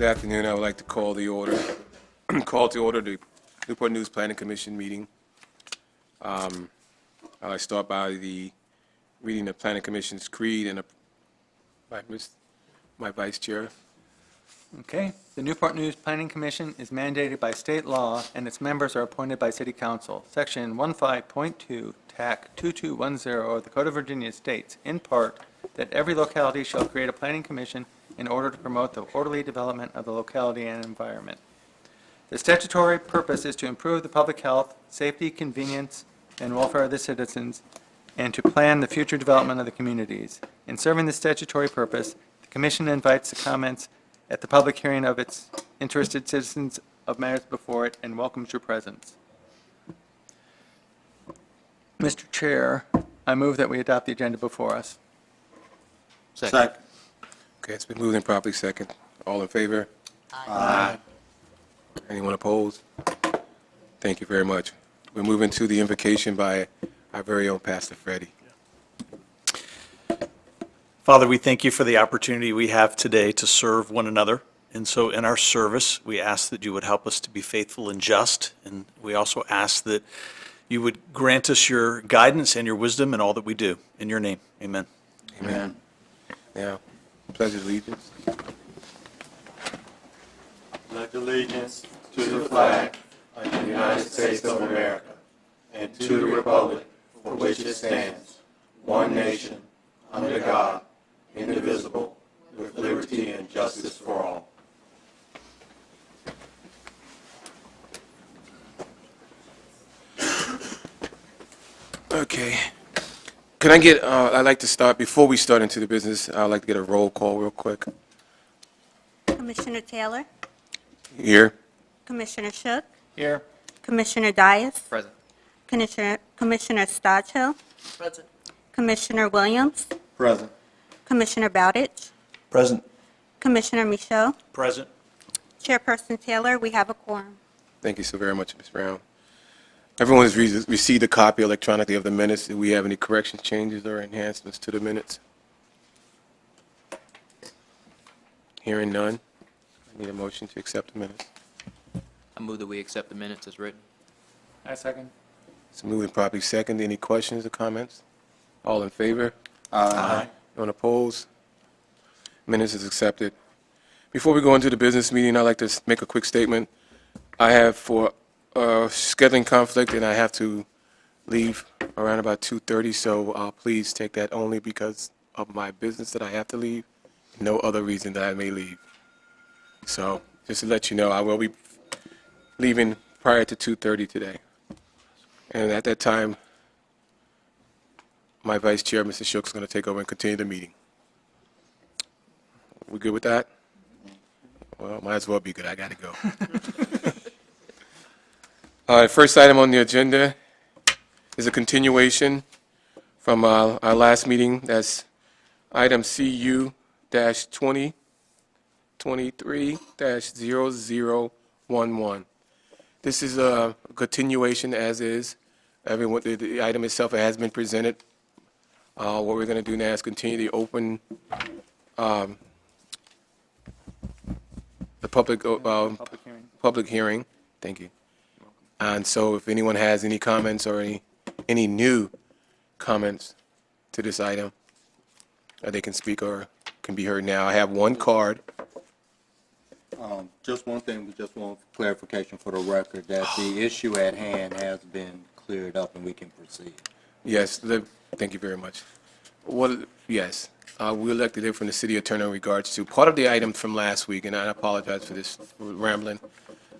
afternoon. I would like to call to order the Newport News Planning Commission meeting. I'd like to start by the reading the Planning Commission's creed and by my vice chair. Okay. The Newport News Planning Commission is mandated by state law, and its members are appointed by City Council. Section 15.2, TAC 2210 of the Code of Virginia states, in part, that every locality shall create a planning commission in order to promote the orderly development of the locality and environment. The statutory purpose is to improve the public health, safety, convenience, and welfare of the citizens, and to plan the future development of the communities. In serving the statutory purpose, the Commission invites the comments at the public hearing of its interested citizens of matters before it and welcomes your presence. Mr. Chair, I move that we adopt the agenda before us. Second. Okay, it's been moved and properly second. All in favor? Aye. Anyone opposed? Thank you very much. We're moving to the invocation by our very own Pastor Freddie. Father, we thank you for the opportunity we have today to serve one another. And so in our service, we ask that you would help us to be faithful and just. And we also ask that you would grant us your guidance and your wisdom in all that we do. In your name, amen. Amen. Now, pledge allegiance. Pledge allegiance to the flag of the United States of America and to the republic for which it stands, one nation, under God, indivisible, with liberty and justice for all. Okay. Can I get, I'd like to start, before we start into the business, I'd like to get a roll call real quick. Commissioner Taylor, Here. Commissioner Shook, Here. Commissioner Dias, Present. Commissioner Stodchill, Present. Commissioner Williams, Present. Commissioner Bowditch, Present. Commissioner Michaud, Present. Chairperson Taylor, we have a quorum. Thank you so very much, Ms. Brown. Everyone has received a copy electronically of the minutes. Do we have any corrections, changes, or enhancements to the minutes? Hearing none, I need a motion to accept the minutes. I move that we accept the minutes as written. I second. It's moved and properly second. Any questions or comments? All in favor? Aye. Anyone opposed? Minutes is accepted. Before we go into the business meeting, I'd like to make a quick statement. I have for scheduling conflict, and I have to leave around about 2:30, so please take that only because of my business that I have to leave, no other reason that I may leave. So just to let you know, I will be leaving prior to 2:30 today. And at that time, my vice chair, Mr. Shook, is going to take over and continue the meeting. We good with that? Well, might as well be good. I got to go. All right, first item on the agenda is a continuation from our last meeting. That's item CU-2023-0011. This is a continuation as is. Everyone, the item itself has been presented. What we're going to do now is continue the open, the public Public hearing. Thank you. And so if anyone has any comments or any new comments to this item, they can speak or can be heard now. I have one card. Just one thing, we just want clarification for the record that the issue at hand has been cleared up and we can proceed. Yes, thank you very much. Yes, we elected it from the city attorney in regards to part of the item from last week, and I apologize for this rambling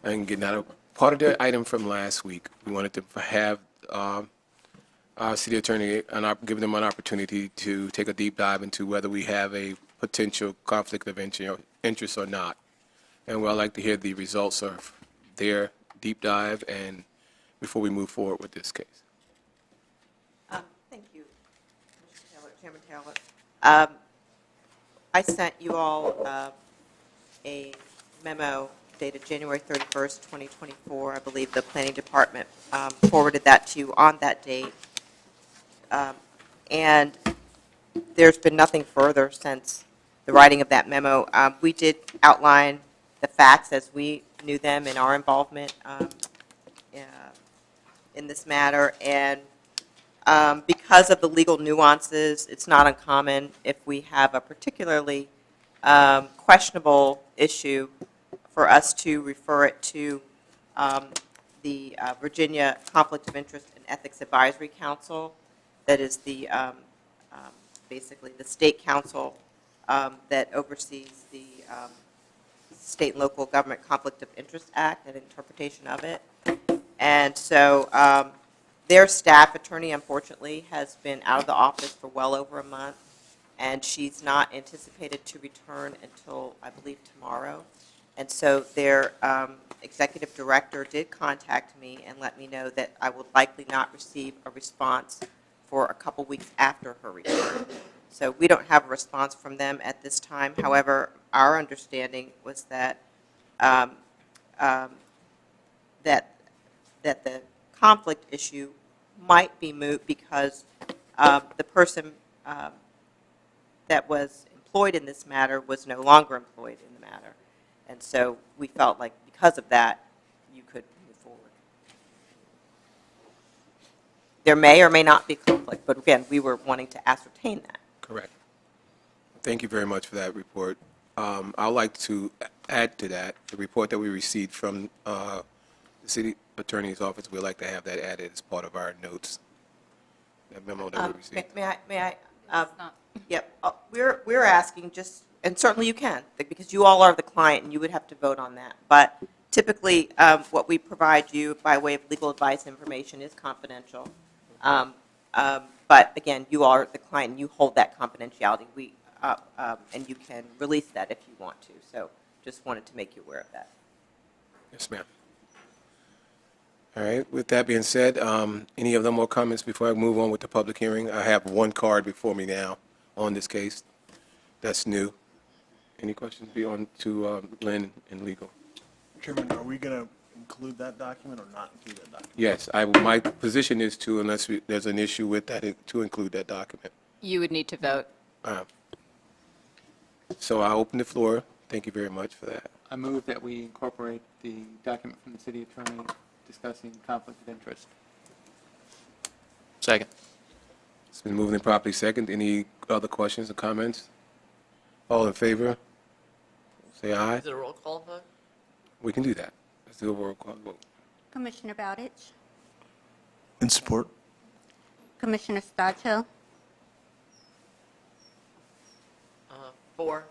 and getting out of part of the item from last week. We wanted to have our city attorney give them an opportunity to take a deep dive into whether we have a potential conflict of interest or not. And we'd like to hear the results of their deep dive and before we move forward with this case. Thank you, Mr. Taylor, Chairman Taylor. I sent you all a memo dated January 31st, 2024. I believe the Planning Department forwarded that to you on that date. And there's been nothing further since the writing of that memo. We did outline the facts as we knew them in our involvement in this matter. And because of the legal nuances, it's not uncommon if we have a particularly questionable issue for us to refer it to the Virginia Conflict of Interest and Ethics Advisory Council. That is the basically the state council that oversees the State and Local Government Conflict of Interest Act and interpretation of it. And so their staff attorney, unfortunately, has been out of the office for well over a month, and she's not anticipated to return until, I believe, tomorrow. And so their executive director did contact me and let me know that I would likely not receive a response for a couple weeks after her return. So we don't have a response from them at this time. However, our understanding was that that the conflict issue might be moot because the person that was employed in this matter was no longer employed in the matter. And so we felt like because of that, you could move forward. There may or may not be conflict, but again, we were wanting to ascertain that. Correct. Thank you very much for that report. I'd like to add to that, the report that we received from the city attorney's office. We'd like to have that added as part of our notes, that memo that we received. May I? Yep. We're asking just, and certainly you can, because you all are the client and you would have to vote on that. But typically, what we provide you by way of legal advice information is confidential. But again, you are the client and you hold that confidentiality. And you can release that if you want to. So just wanted to make you aware of that. Yes, ma'am. All right, with that being said, any other more comments before I move on with the public hearing? I have one card before me now on this case. That's new. Any questions beyond to Lynn and legal? Chairman, are we going to include that document or not include that document? Yes, my position is to, unless there's an issue with that, to include that document. You would need to vote. So I open the floor. Thank you very much for that. I move that we incorporate the document from the city attorney discussing conflict of interest. Second. It's been moved and properly second. Any other questions or comments? All in favor? Say aye. Is it a roll call vote? We can do that. Let's do a roll call vote. Commissioner Bowditch, In support. Commissioner Stodhill, 4.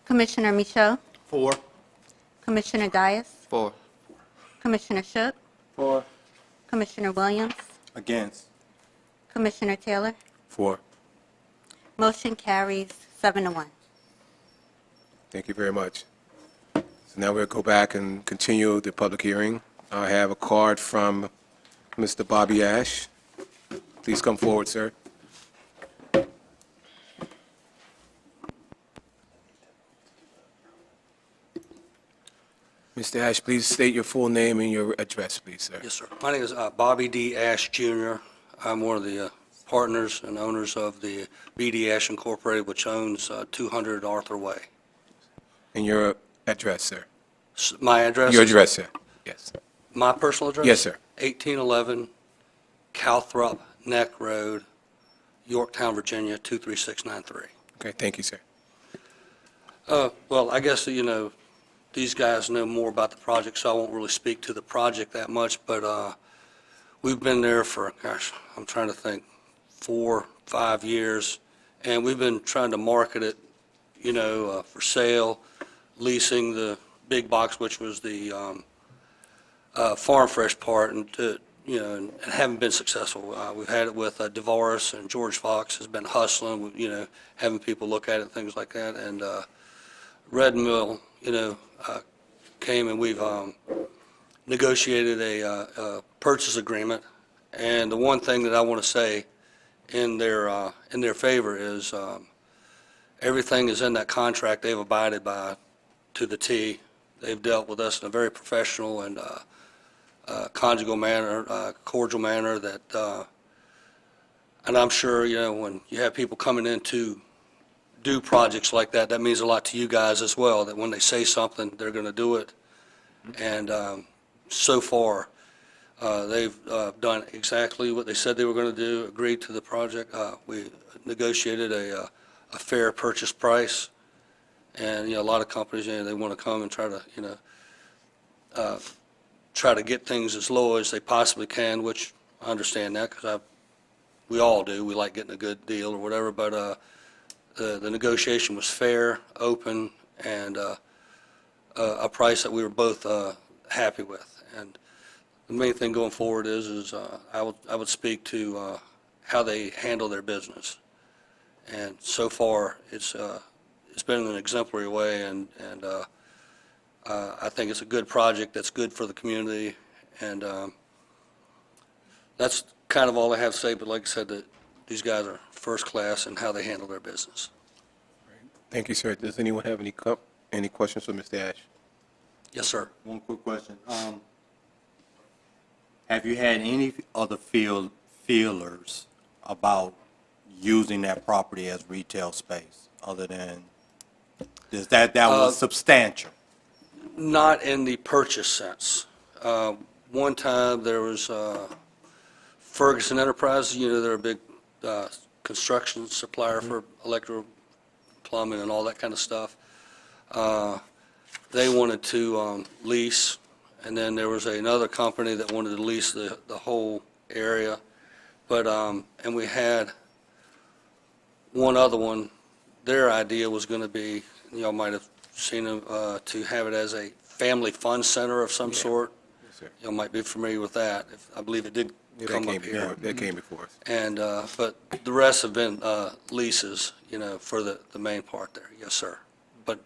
Commissioner Michaud, 4. Commissioner Dias, 4. Commissioner Shook, For. Commissioner Williams, Against. Commissioner Taylor. 4. Motion carries 7-1. Thank you very much. So now we'll go back and continue the public hearing. I have a card from Mr. Bobby Ash. Please come forward, sir. Mr. Ash, please state your full name and your address, please, sir. Yes, sir. My name is Bobby D. Ash, Jr. I'm one of the partners and owners of the BD Ash Incorporated, which owns 200 Arthur Way. And your address, sir. My address? Your address, sir. Yes. My personal address? Yes, sir. 1811 Calthrop Neck Road, Yorktown, Virginia, 23693. Okay, thank you, sir. Well, I guess, these guys know more about the project, so I won't really speak to the project that much, but we've been there for, gosh, I'm trying to think, 4, 5 years, and we've been trying to market it, for sale, leasing the big box, which was the farm fresh part, and and haven't been successful. We've had it with DeVaris, and George Fox has been hustling, having people look at it, things like that, and Red Mill, came and we've negotiated a purchase agreement. And the one thing that I want to say in their favor is everything is in that contract they've abided by to the T. They've dealt with us in a very professional and conjugal manner, cordial manner that, and I'm sure, when you have people coming in to do projects like that, that means a lot to you guys as well, that when they say something, they're going to do it. And so far, they've done exactly what they said they were going to do, agreed to the project. We negotiated a fair purchase price, and, a lot of companies, they want to come and try to, try to get things as low as they possibly can, which I understand that, because we all do. We like getting a good deal or whatever, but the negotiation was fair, open, and a price that we were both happy with. And the main thing going forward is I would speak to how they handle their business. And so far, it's been in an exemplary way, and I think it's a good project that's good for the community, and that's kind of all I have to say, but like I said, that these guys are first class in how they handle their business. Thank you, sir. Does anyone have any questions for Mr. Ash? Yes, sir. One quick question. Have you had any other feelers about using that property as retail space, other than, that was substantial? Not in the purchase sense. One time, there was Ferguson Enterprises, they're a big construction supplier for electrical, plumbing, and all that kind of stuff. They wanted to lease, and then there was another company that wanted to lease the whole area. But, and we had one other one. Their idea was going to be, y'all might have seen them, to have it as a family fun center of some sort. Yes, sir. Y'all might be familiar with that. I believe it did come up here. That came before us. And, but the rest have been leases, for the main part there. Yes, sir. But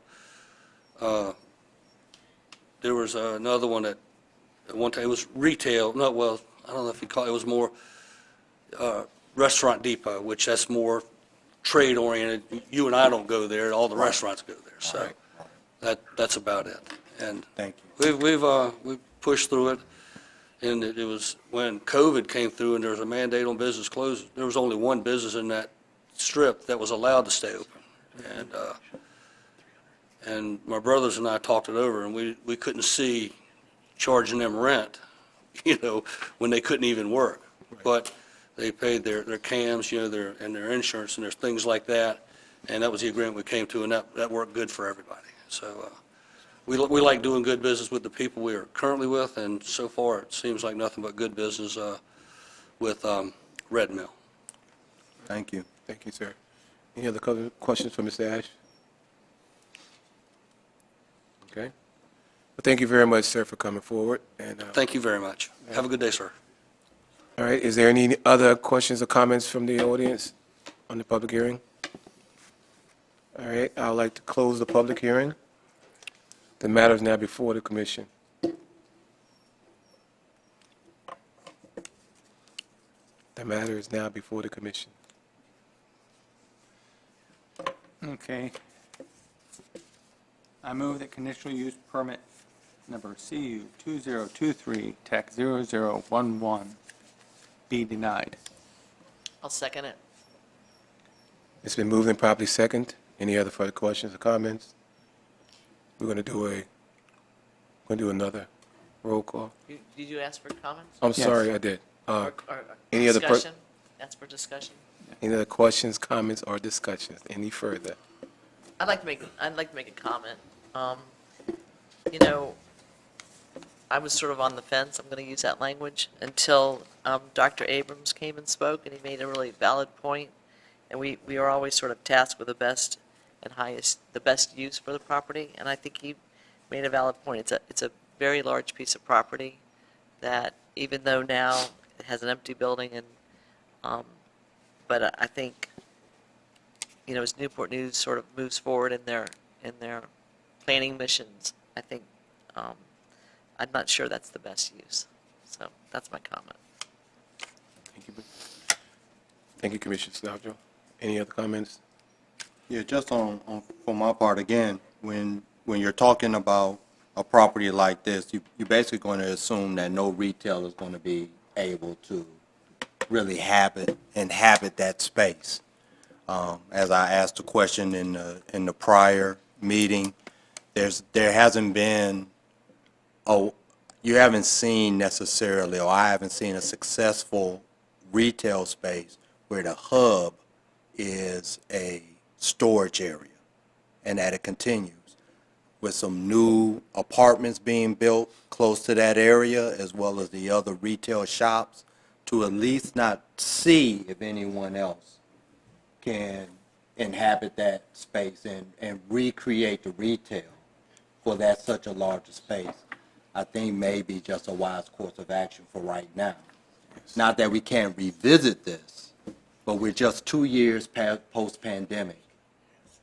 there was another one that, at one time, it was retail, no, well, I don't know if you call it, it was more Restaurant Depot, which that's more trade-oriented. You and I don't go there, all the restaurants go there. So that's about it. And Thank you. we've pushed through it. And it was when COVID came through and there was a mandate on business closing, there was only one business in that strip that was allowed to stay open. And my brothers and I talked it over, and we couldn't see charging them rent, when they couldn't even work. But they paid their CAMs, and their insurance, and there's things like that. And that was the agreement we came to, and that worked good for everybody. So we like doing good business with the people we are currently with, and so far it seems like nothing but good business with Red Mill. Thank you. Thank you, sir. Any other questions for Mr. Ash? Okay. Well, thank you very much, sir, for coming forward. And Thank you very much. Have a good day, sir. all right, is there any other questions or comments from the audience on the public hearing? All right, I would like to close the public hearing. The matter is now before the commission. The matter is now before the commission. Okay. I move that conditional use permit number CU 2023 TAC 0011 be denied. I'll second it. It's been moved and properly second. Any other further questions or comments? We're going to do another roll call. Did you ask for comments? I'm Yes. sorry, I did. Or any other discussion? That's for discussion. Any other questions, comments, or discussions? Any further? I'd like to make a comment. I was sort of on the fence, I'm going to use that language, until Dr. Abrams came and spoke, and he made a really valid point. And we are always sort of tasked with the best and the best use for the property, and I think he made a valid point. It's a very large piece of property that, even though now it has an empty building, and but I think, as Newport News sort of moves forward in their planning missions, I think I'm not sure that's the best use. So that's my comment. Thank you. Thank you, Commissioner Salvo. Any other comments? Yeah, just on for my part, again, when you're talking about a property like this, you're basically going to assume that no retailer is going to be able to really inhabit that space. As I asked the question in the prior meeting, there hasn't been, you haven't seen necessarily, or I haven't seen a successful retail space where the hub is a storage area and that it continues. With some new apartments being built close to that area, as well as the other retail shops, to at least not see if anyone else can inhabit that space and recreate the retail for that such a large space, I think may be just a wise course of action for right now. Not that we can't revisit this, but we're just 2 years post-pandemic.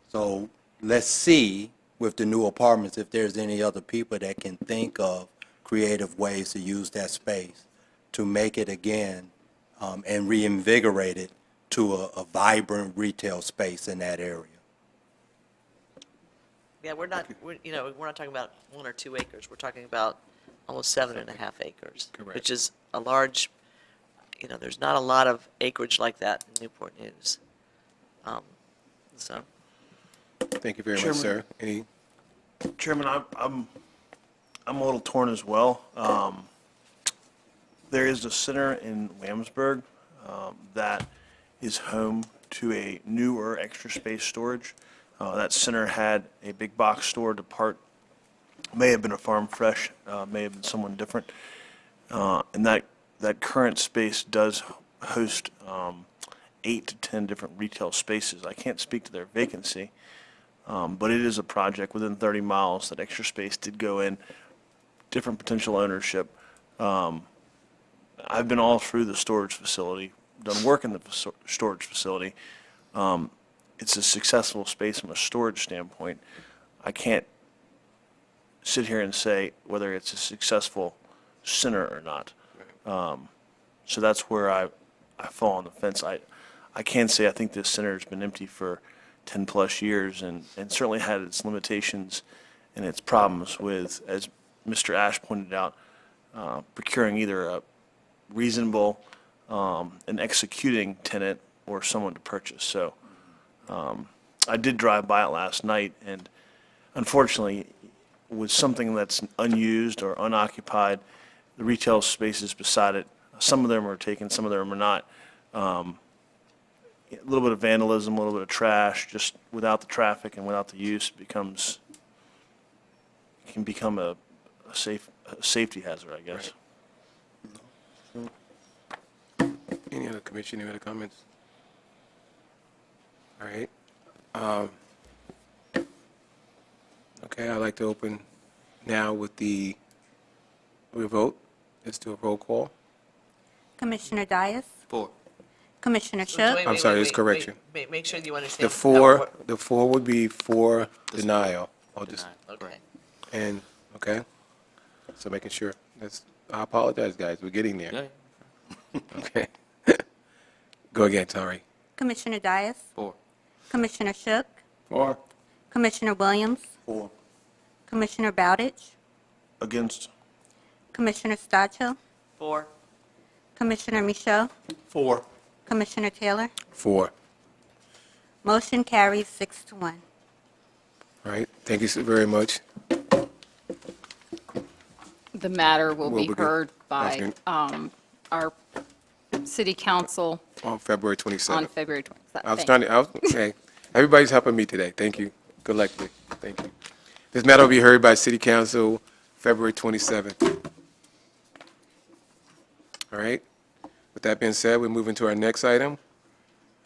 So let's see with the new apartments if there's any other people that can think of creative ways to use that space to make it again and reinvigorate it to a vibrant retail space in that area. Yeah, we're not talking about 1 or 2 acres. We're talking about almost 7.5 acres. Correct. Which is a large, there's not a lot of acreage like that in Newport News. So, Thank you very much, Chairman. sir. Any, Chairman, I'm a little torn as well. There is a center in Williamsburg that is home to a newer extra space storage. That center had a big box store depart, may have been a Farm Fresh, may have been someone different. And that current space does host 8 to 10 different retail spaces. I can't speak to their vacancy, but it is a project within 30 miles that extra space did go in, different potential ownership. I've been all through the storage facility, done work in the storage facility. It's a successful space from a storage standpoint. I can't sit here and say whether it's a successful center or not. So that's where I fall on the fence. I can say I think this center has been empty for 10-plus years and certainly had its limitations and its problems with, as Mr. Ash pointed out, procuring either a reasonable and executing tenant or someone to purchase. So I did drive by it last night, and unfortunately, with something that's unused or unoccupied, the retail spaces beside it, some of them are taken, some of them are not. A little bit of vandalism, a little bit of trash, just without the traffic and without the use, can become a safety hazard, I guess. any other commission, any other comments? All right. Okay, I'd like to open now with the vote. Let's do a roll call. Commissioner Dias? For. Commissioner Wait, Shook? I'm sorry, there's correction. Make sure you understand. The four would be for denial. I'll just, Okay. and, okay? So making sure, I apologize, guys, we're getting there. Okay. Go again, sorry. Commissioner Dias? For. Commissioner Shook? Four. Commissioner Williams? For. Commissioner Bowditch? Against? Commissioner Stacho? 4. Commissioner Michaud? 4. Commissioner Taylor? Four. Motion carries 6-1. All right, thank you so very much. The matter will Will be begin. heard by Okay. our city council On February on 27th. February 27th. I was Thank trying to, okay. Everybody's helping me today. Thank you. Good luck. Thank you. This matter will be heard by City Council February 27th. All right. With that being said, we're moving to our next item.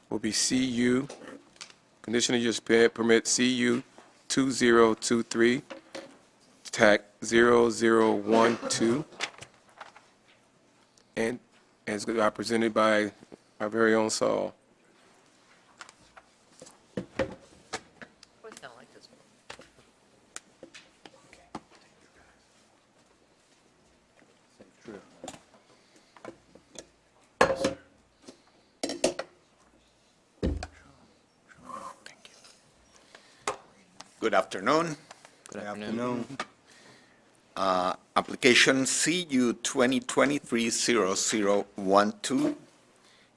Will be CU, conditional use permit CU 2023, TAC 0012. And it's presented by our very own Saul. I kind of like this one. Good afternoon. Good afternoon. Application CU 2023-0012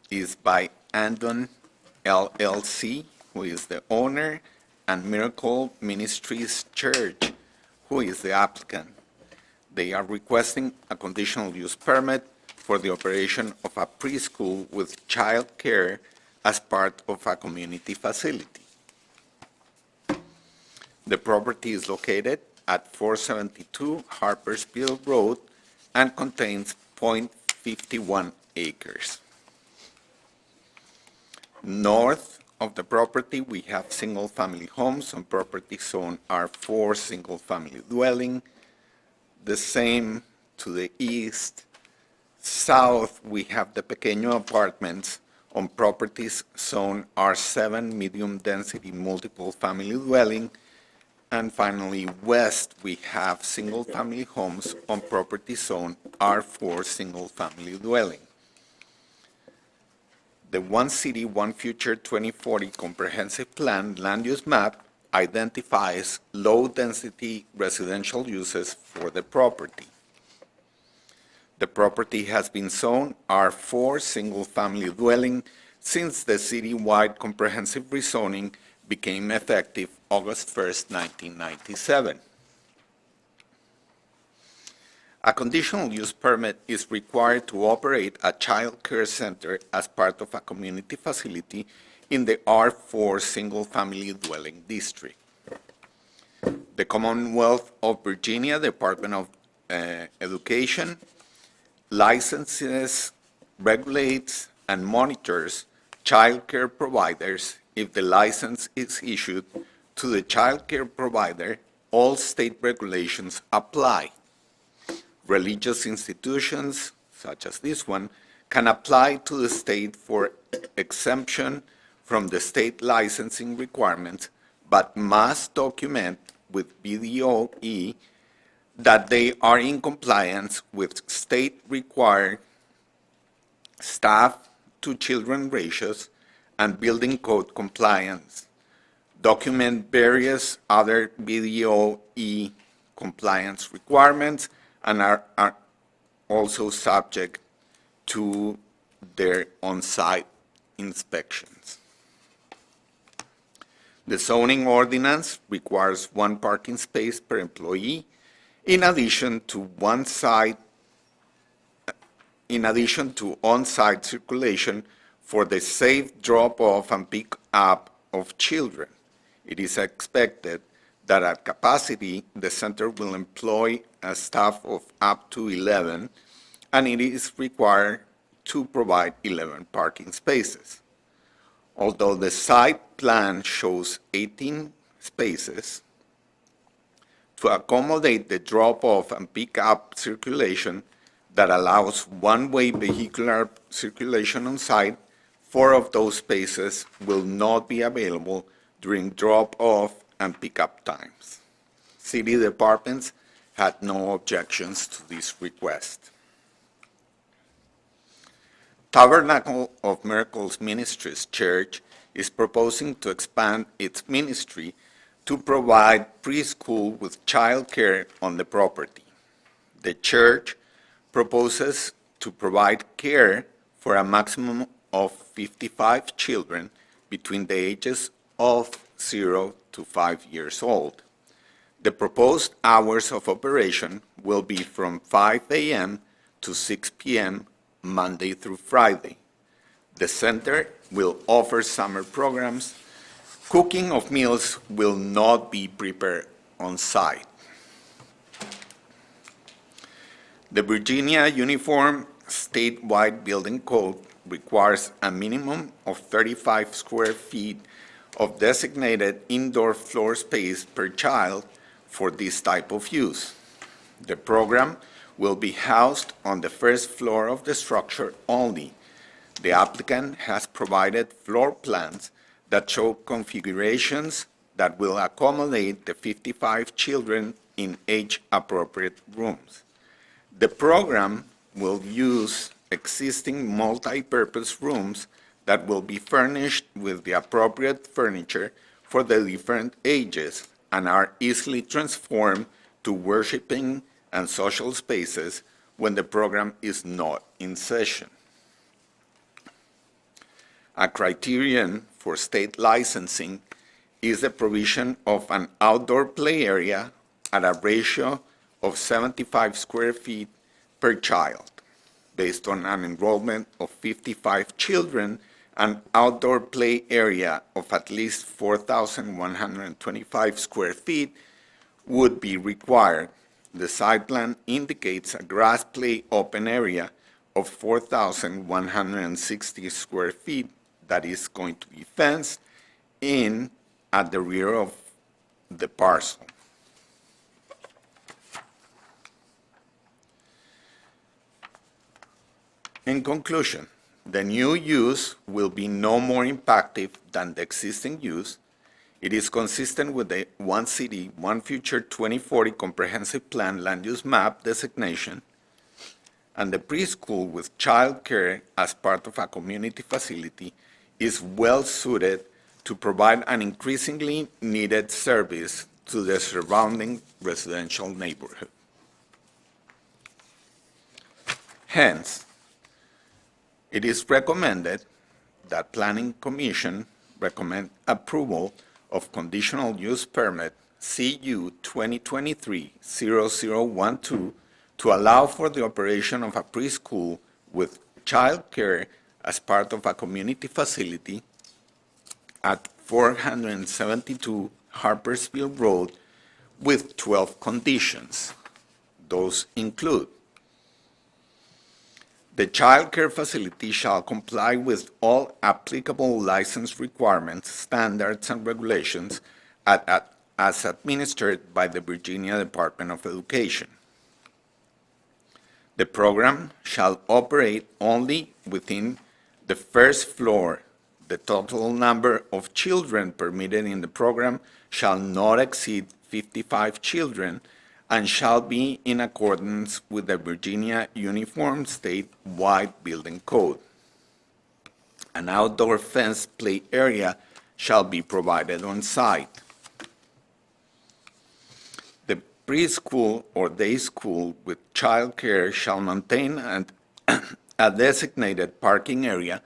is by Andon LLC, who is the owner, and Miracle Ministries Church, who is the applicant. They are requesting a conditional use permit for the operation of a preschool with child care as part of a community facility. The property is located at 472 Harpersville Road and contains .51 acres. North of the property, we have single-family homes on property zone R4 single-family dwelling. The same to the east. South, we have the Pequeño apartments on properties zone R7 medium-density multiple-family dwelling. And finally, west, we have single-family homes on property zone R4 single-family dwelling. The One City, One Future 2040 Comprehensive Plan land use map identifies low-density residential uses for the property. The property has been zoned R4 single-family dwelling since the citywide comprehensive rezoning became effective August 1st, 1997. A conditional use permit is required to operate a child care center as part of a community facility in the R4 single-family dwelling district. The Commonwealth of Virginia Department of Education licenses, regulates, and monitors child care providers. If the license is issued to the child care provider, all state regulations apply. Religious institutions, such as this one, can apply to the state for exemption from the state licensing requirements, but must document with BDOE that they are in compliance with state-required staff-to-children ratios and building code compliance, document various other BDOE compliance requirements, and are also subject to their on-site inspections. The zoning ordinance requires one parking space per employee, in addition to on-site circulation for the safe drop-off and pick-up of children. It is expected that at capacity, the center will employ a staff of up to 11, and it is required to provide 11 parking spaces. Although the site plan shows 18 spaces, to accommodate the drop-off and pick-up circulation that allows one-way vehicular circulation on site, 4 of those spaces will not be available during drop-off and pick-up times. City departments had no objections to this request. Tabernacle of Miracles Ministries Church is proposing to expand its ministry to provide preschool with child care on the property. The church proposes to provide care for a maximum of 55 children between the ages of 0 to 5 years old. The proposed hours of operation will be from 5 a.m. to 6 p.m. Monday through Friday. The center will offer summer programs. Cooking of meals will not be prepared on site. The Virginia Uniform Statewide Building Code requires a minimum of 35 square feet of designated indoor floor space per child for this type of use. The program will be housed on the first floor of the structure only. The applicant has provided floor plans that show configurations that will accommodate the 55 children in age-appropriate rooms. The program will use existing multi-purpose rooms that will be furnished with the appropriate furniture for the different ages and are easily transformed to worshiping and social spaces when the program is not in session. A criterion for state licensing is the provision of an outdoor play area at a ratio of 75 square feet per child, based on an enrollment of 55 children. An outdoor play area of at least 4,125 square feet would be required. The site plan indicates a grass play open area of 4,160 square feet that is going to be fenced in at the rear of the parcel. In conclusion, the new use will be no more impactful than the existing use. It is consistent with the One City, One Future 2040 Comprehensive Plan land use map designation, and the preschool with childcare as part of a community facility is well suited to provide an increasingly needed service to the surrounding residential neighborhood. Hence, it is recommended that Planning Commission recommend approval of conditional use permit CU 2023-0012 to allow for the operation of a preschool with childcare as part of a community facility at 472 Harpersville Road with 12 conditions. Those include: the child care facility shall comply with all applicable license requirements, standards, and regulations as administered by the Virginia Department of Education. The program shall operate only within the first floor. The total number of children permitted in the program shall not exceed 55 children, and shall be in accordance with the Virginia Uniform Statewide Building Code. An outdoor fenced play area shall be provided on site. The preschool or day school with childcare shall maintain a designated parking area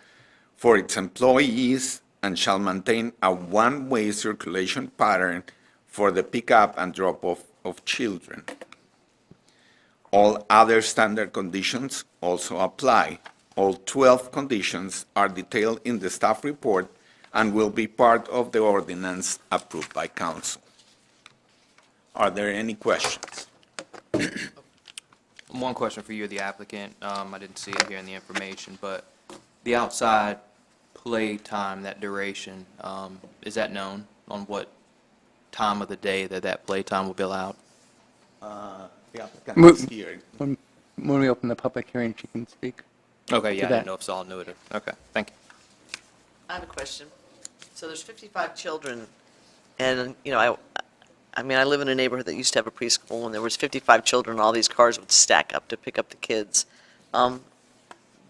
for its employees and shall maintain a one-way circulation pattern for the pickup and drop-off of children. All other standard conditions also apply. All 12 conditions are detailed in the staff report and will be part of the ordinance approved by council. Are there any questions? One question for you, the applicant. I didn't see it here in the information, but the outside play time, that duration, is that known on what time of the day that play time will be allowed? The applicant is here. When we open the public hearing, she can speak. Okay, yeah, I that. didn't know if Saul knew it. Okay, thank you. I have a question. So there's 55 children, and, you know, I mean, I live in a neighborhood that used to have a preschool, and there was 55 children, and all these cars would stack up to pick up the kids.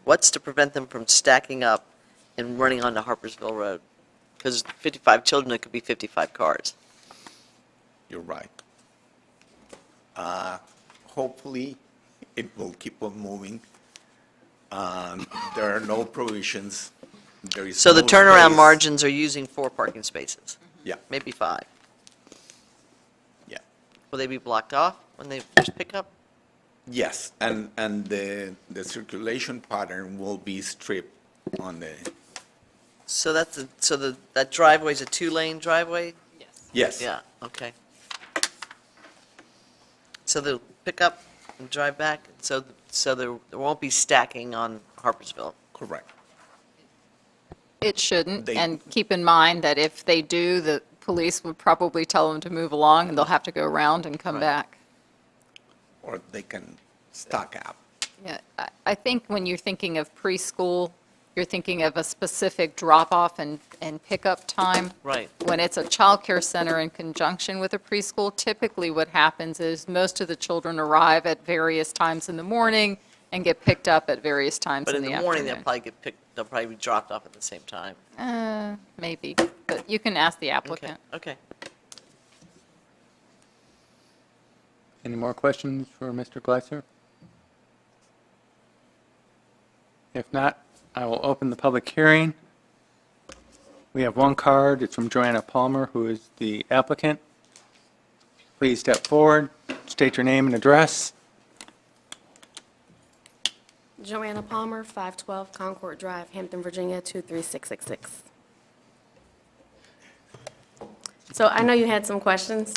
What's to prevent them from stacking up and running onto Harpersville Road? Because 55 children, it could be 55 cars. You're right. Hopefully, it will keep on moving. There are no provisions. There is So the no turnaround space. margins are using 4 parking spaces, Yeah, maybe 5. yeah. Will they be blocked off when they first pick up? Yes, and the circulation pattern will be stripped on the, So that's, that driveway's a 2-lane driveway? yes. Yeah, okay. So they'll pick up and drive back, so there won't be stacking on Harpersville? Correct. It shouldn't, They- and keep in mind that if they do, the police would probably tell them to move along, and they'll have to go around and come Right. back. Or they can stock up. Yeah, I think when you're thinking of preschool, you're thinking of a specific drop-off and pickup time. Right. When it's a childcare center in conjunction with a preschool, typically what happens is most of the children arrive at various times in the morning and get picked up at various times But in in the the morning, they'll afternoon. probably be dropped off at the same time. Maybe, but you can ask the Okay, applicant. okay. Any more questions for Mr. Gleiser? If not, I will open the public hearing. We have one card. It's from Joanna Palmer, who is the applicant. Please step forward, state your name and address. Joanna Palmer, 512 Concord Drive, Hampton, Virginia, 23666. So I know you had some questions.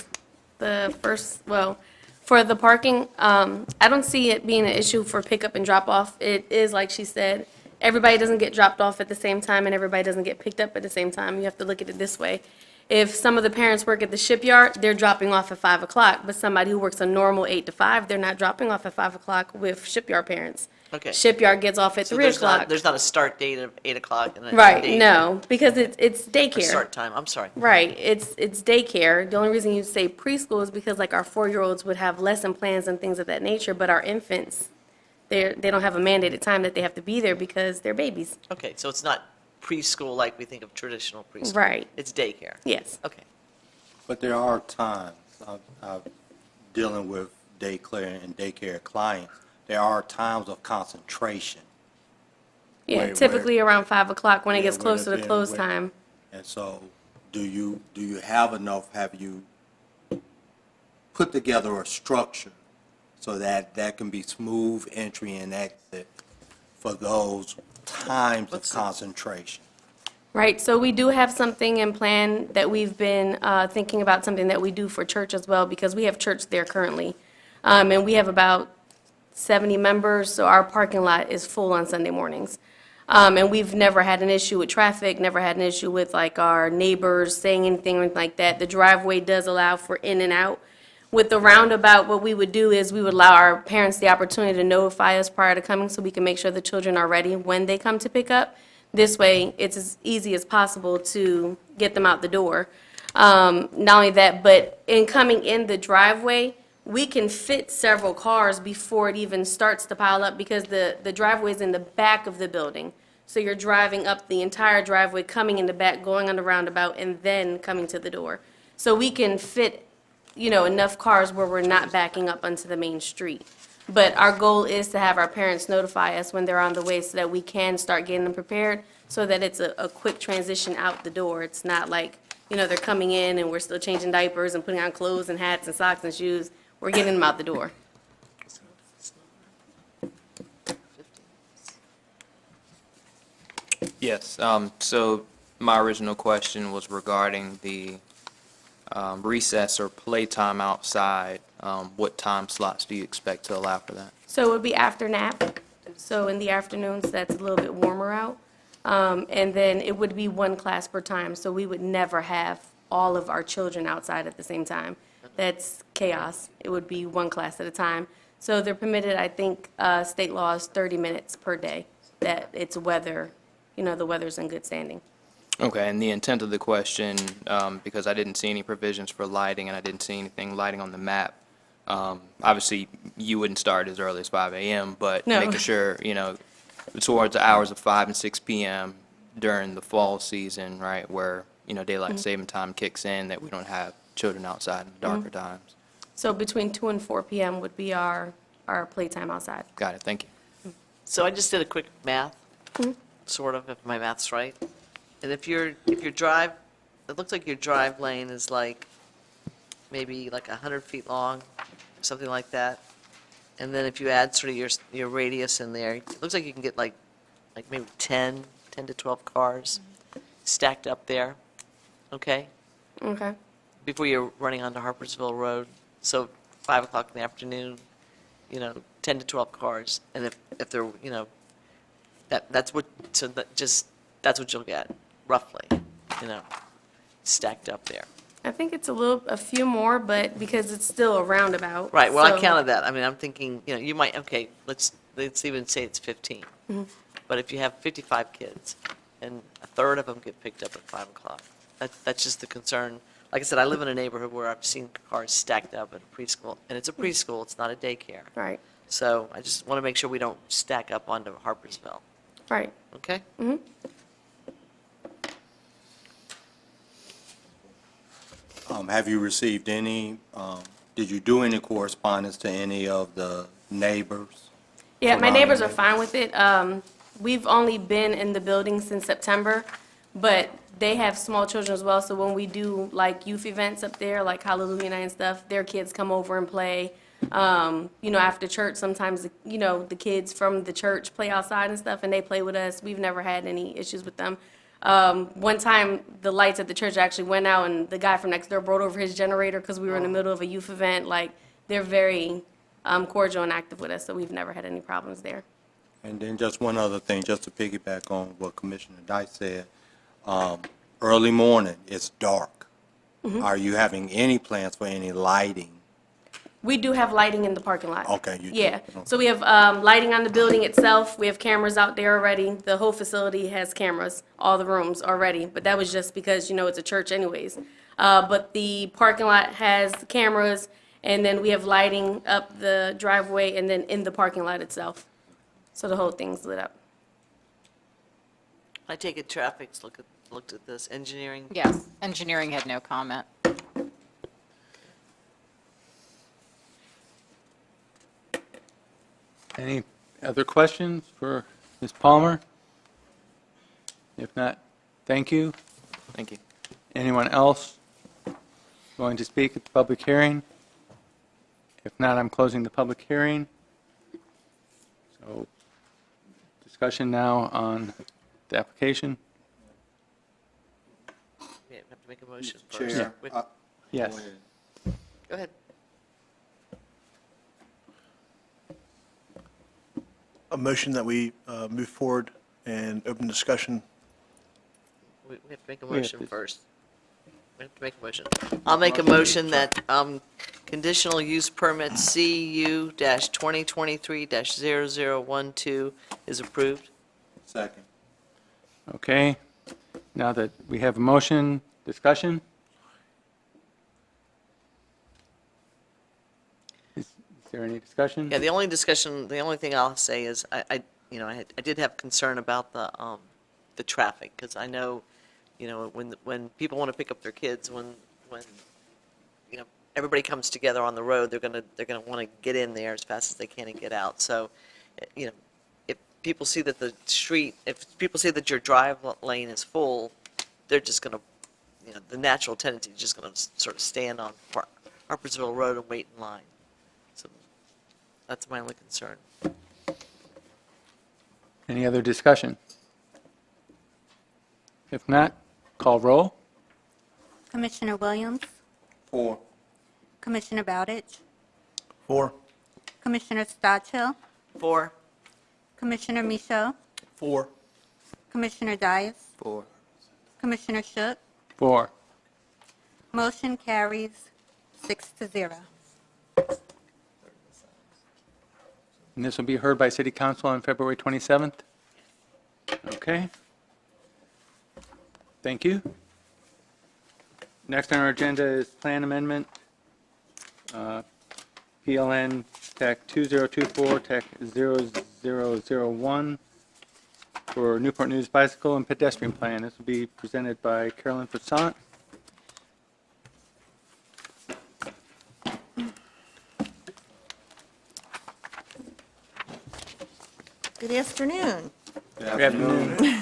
The first, well, for the parking, I don't see it being an issue for pickup and drop-off. It is, like she said, everybody doesn't get dropped off at the same time, and everybody doesn't get picked up at the same time. You have to look at it this way. If some of the parents work at the shipyard, they're dropping off at 5 o'clock, but somebody who works a normal 8 to 5, they're not dropping off at 5 o'clock with shipyard parents. Okay. Shipyard gets off at So 3 there's o'clock. not, there's not a start date of 8 o'clock and a Right, date no, because it's or daycare. start time, I'm sorry. Right, it's daycare. The only reason you say preschool is because like our 4-year-olds would have lesson plans and things of that nature, but our infants, they don't have a mandated time that they have to be there because they're babies. Okay, so it's not preschool like we think of traditional preschool. Right. It's daycare. Yes. Okay. But there are times, dealing with daycare and daycare clients, there are times of concentration. Yeah, Where- typically around 5 o'clock when it Yeah, gets where close to they're the being close wet. time. And so, do you have enough, have you put together a structure so that that can be smooth entry and exit for those times of concentration? Right, so we do have something in plan that we've been thinking about, something that we do for church as well, because we have church there currently. And we have about 70 members, so our parking lot is full on Sunday mornings. And we've never had an issue with traffic, never had an issue with like our neighbors saying anything like that. The driveway does allow for in and out. With the roundabout, what we would do is we would allow our parents the opportunity to notify us prior to coming so we can make sure the children are ready when they come to pick up. This way, it's as easy as possible to get them out the door. Not only that, but in coming in the driveway, we can fit several cars before it even starts to pile up because the driveway is in the back of the building. So you're driving up the entire driveway, coming in the back, going on the roundabout, and then coming to the door. So we can fit, enough cars where we're not backing up onto the main street. But our goal is to have our parents notify us when they're on the way so that we can start getting them prepared so that it's a quick transition out the door. It's not like, they're coming in and we're still changing diapers and putting on clothes and hats and socks and shoes. We're getting them out the door. Yes, so my original question was regarding the recess or playtime outside. What time slots do you expect to allow for that? So it would be after nap. So in the afternoons, that's a little bit warmer out. And then it would be one class per time. So we would never have all of our children outside at the same time. That's chaos. It would be one class at a time. So they're permitted, I think, state law is 30 minutes per day, that it's weather, the weather's in good standing. Okay, and the intent of the question, because I didn't see any provisions for lighting and I didn't see anything lighting on the map. Obviously, you wouldn't start as early as 5 a.m., but No. making sure, towards the hours of 5 and 6 p.m. during the fall season, right, where, daylight saving time kicks in, that we don't have children outside in darker times. So between 2 and 4 p.m. would be our playtime outside. Got it, thank you. So I just did a quick math, sort of, if my math's right. And if your drive, it looks like your drive lane is like, maybe like 100 feet long, something like that. And then if you add sort of your radius in there, it looks like you can get like maybe 10 to 12 cars stacked up there, okay? Okay. Before you're running onto Harpersville Road. So 5 o'clock in the afternoon, 10 to 12 cars. And if they're, that's what you'll get, roughly, stacked up there. I think it's a few more, but because it's still a roundabout. Right, well, I so- counted that. I mean, I'm thinking, you might, okay, let's even say it's 15. But if you have 55 kids, and a third of them get picked up at 5 o'clock, that's just the concern. Like I said, I live in a neighborhood where I've seen cars stacked up at a preschool, and it's a preschool, it's not a daycare. Right, So I just want to make sure we don't stack up onto Harpersville, right. okay? Have you received any, did you do any correspondence to any of the neighbors? Yeah, my Surrounding neighbors are fine with it. We've only been in the building since September, but they have small children as well, so when we do like youth events up there, like Hallelujah Night and stuff, their kids come over and play. After church, sometimes, the kids from the church play outside and stuff, and they play with us. We've never had any issues with them. One time, the lights at the church actually went out, and the guy from next door brought over his generator because we were in the middle of a youth event. Like, they're very cordial and active with us, so we've never had any problems there. And then just one other thing, just to piggyback on what Commissioner Dice said. Early morning, it's dark. Are you having any plans for any lighting? We do have lighting in the parking lot. Okay, you do. Yeah, Okay. so we have lighting on the building itself. We have cameras out there already. The whole facility has cameras, all the rooms already. But that was just because, it's a church anyways. But the parking lot has cameras, and then we have lighting up the driveway and then in the parking lot itself. So the whole thing's lit up. I take it traffic's looked at this, engineering? Yes, engineering had no comment. Any other questions for Ms. Palmer? If not, thank you. Thank you. Anyone else going to speak at the public hearing? If not, I'm closing the public hearing. So, discussion now on the application. We have to make a motion first. Chair, Wait, Yes. Go ahead. A motion that we move forward and open discussion. We have to make a We have motion to- first. We have to make a motion. I'll make a motion that conditional use permit CU-2023-0012 is approved. Second. Okay. Now that we have a motion, discussion? Is there any discussion? Yeah, the only thing I'll say is I did have concern about the traffic, because I know, when people want to pick up their kids, when everybody comes together on the road, they're gonna want to get in there as fast as they can and get out. So, if people see that your drive lane is full, they're just gonna, the natural tendency is just gonna sort of stand on Harpersville Road and wait in line. So that's my only concern. Any other discussion? If not, call roll. Commissioner Williams, 4. Commissioner Bowditch, 4. Commissioner Stodshill, 4. Commissioner Michaud, 4. Commissioner Dias, 4. Commissioner Shook. 4. Motion carries 6-0. And this will be heard by City Council on February 27th? Okay. Thank you. Next on our agenda is plan amendment, PLN TAC 2024, TAC 0001 for Newport News Bicycle and Pedestrian Plan. This will be presented by Carolyn Fassant. Good afternoon. Good afternoon.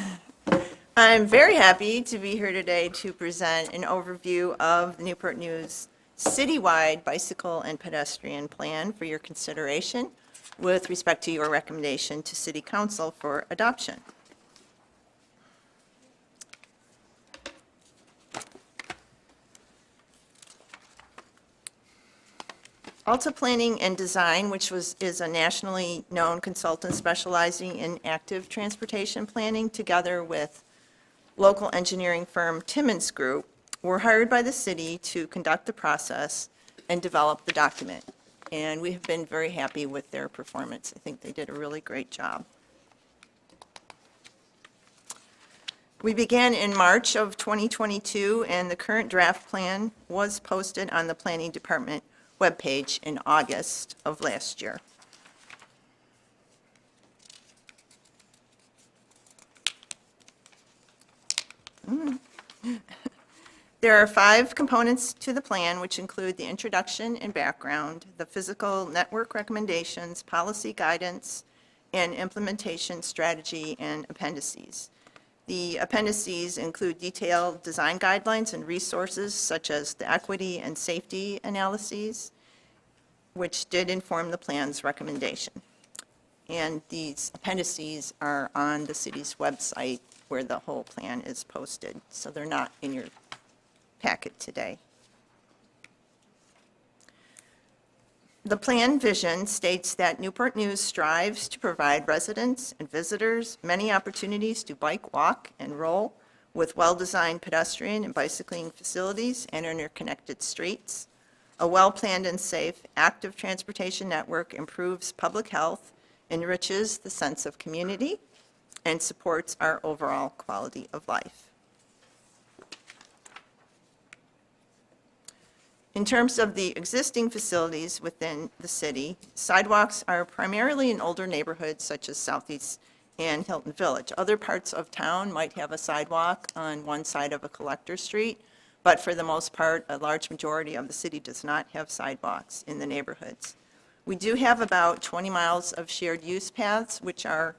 I'm very happy to be here today to present an overview of the Newport News citywide bicycle and pedestrian plan for your consideration with respect to your recommendation to City Council for adoption. Alta Planning and Design, which is a nationally known consultant specializing in active transportation planning, together with local engineering firm Timmons Group, were hired by the city to conduct the process and develop the document. And we have been very happy with their performance. I think they did a really great job. We began in March of 2022, and the current draft plan was posted on the Planning Department webpage in August of last year. There are 5 components to the plan, which include the introduction and background, the physical network recommendations, policy guidance, and implementation strategy and appendices. The appendices include detailed design guidelines and resources such as the equity and safety analyses, which did inform the plan's recommendation. And these appendices are on the city's website where the whole plan is posted, so they're not in your packet today. The plan vision states that Newport News strives to provide residents and visitors many opportunities to bike, walk, and roll with well-designed pedestrian and bicycling facilities and interconnected streets. A well-planned and safe, active transportation network improves public health, enriches the sense of community, and supports our overall quality of life. In terms of the existing facilities within the city, sidewalks are primarily in older neighborhoods such as Southeast and Hilton Village. Other parts of town might have a sidewalk on one side of a collector street, but for the most part, a large majority of the city does not have sidewalks in the neighborhoods. We do have about 20 miles of shared use paths, which are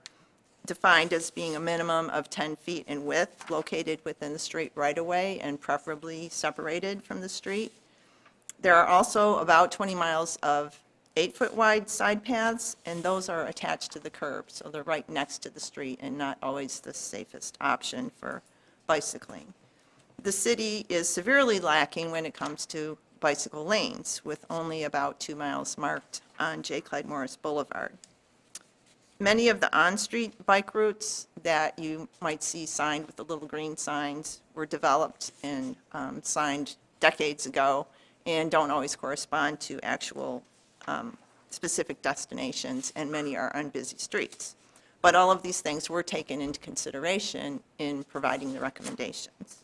defined as being a minimum of 10 feet in width, located within the street right-of-way and preferably separated from the street. There are also about 20 miles of 8-foot wide side paths, and those are attached to the curb, so they're right next to the street and not always the safest option for bicycling. The city is severely lacking when it comes to bicycle lanes, with only about 2 miles marked on J. Clyde Morris Boulevard. Many of the on-street bike routes that you might see signed with the little green signs were developed and signed decades ago, and don't always correspond to actual specific destinations, and many are on busy streets. But all of these things were taken into consideration in providing the recommendations.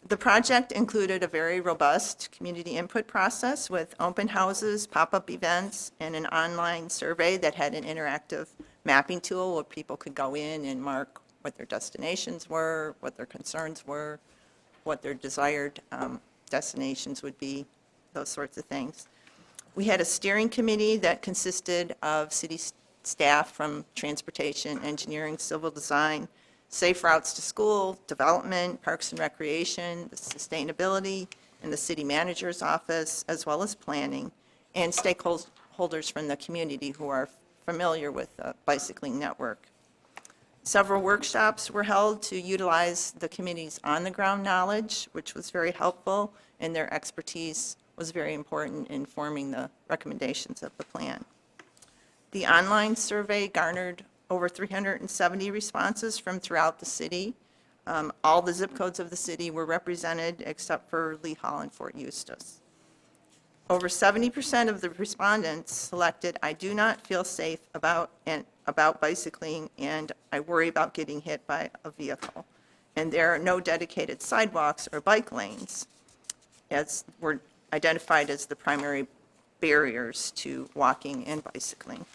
The project included a very robust community input process with open houses, pop-up events, and an online survey that had an interactive mapping tool where people could go in and mark what their destinations were, what their concerns were, what their desired destinations would be, those sorts of things. We had a steering committee that consisted of city staff from transportation, engineering, civil design, safe routes to school, development, parks and recreation, the sustainability, and the city manager's office, as well as planning, and stakeholders from the community who are familiar with the bicycling network. Several workshops were held to utilize the committee's on-the-ground knowledge, which was very helpful, and their expertise was very important in forming the recommendations of the plan. The online survey garnered over 370 responses from throughout the city. All the zip codes of the city were represented except for Lee Hall and Fort Eustis. Over 70% of the respondents selected, "I do not feel safe about bicycling, and I worry about getting hit by a vehicle." And there are no dedicated sidewalks or bike lanes, as were identified as the primary barriers to walking and bicycling.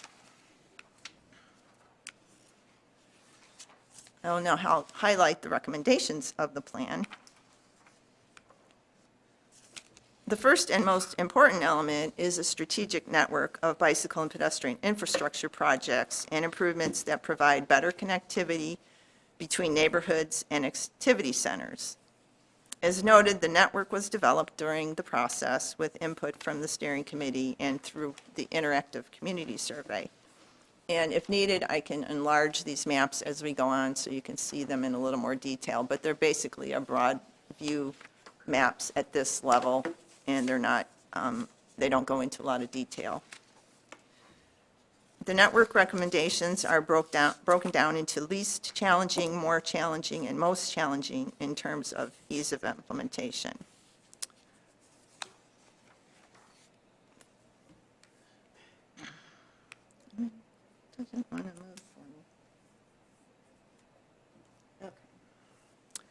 I will now highlight the recommendations of the plan. The first and most important element is a strategic network of bicycle and pedestrian infrastructure projects and improvements that provide better connectivity between neighborhoods and activity centers. As noted, the network was developed during the process with input from the steering committee and through the interactive community survey. And if needed, I can enlarge these maps as we go on so you can see them in a little more detail, but they're basically a broad view maps at this level, and they're not, they don't go into a lot of detail. The network recommendations are broken down into least challenging, more challenging, and most challenging in terms of ease of implementation. Doesn't want to move for me.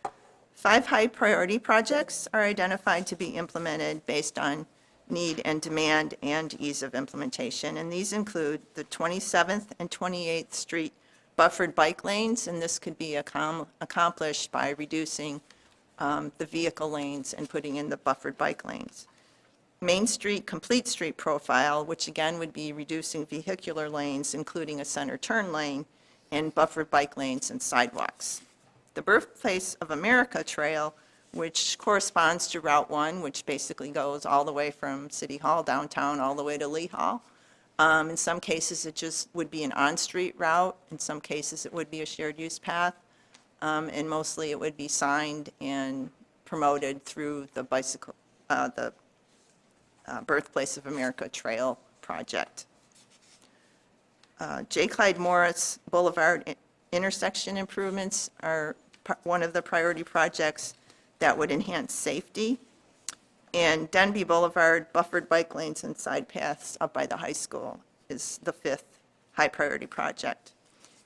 Okay. 5 high priority projects are identified to be implemented based on need and demand and ease of implementation, and these include the 27th and 28th Street buffered bike lanes, and this could be accomplished by reducing the vehicle lanes and putting in the buffered bike lanes. Main Street complete street profile, which again would be reducing vehicular lanes, including a center turn lane, and buffered bike lanes and sidewalks. The Birthplace of America Trail, which corresponds to Route 1, which basically goes all the way from City Hall downtown all the way to Lee Hall. In some cases, it just would be an on-street route. In some cases, it would be a shared use path. And mostly it would be signed and promoted through the Birthplace of America Trail project. J. Clyde Morris Boulevard intersection improvements are one of the priority projects that would enhance safety. And Denby Boulevard buffered bike lanes and side paths up by the high school is the 5th high priority project.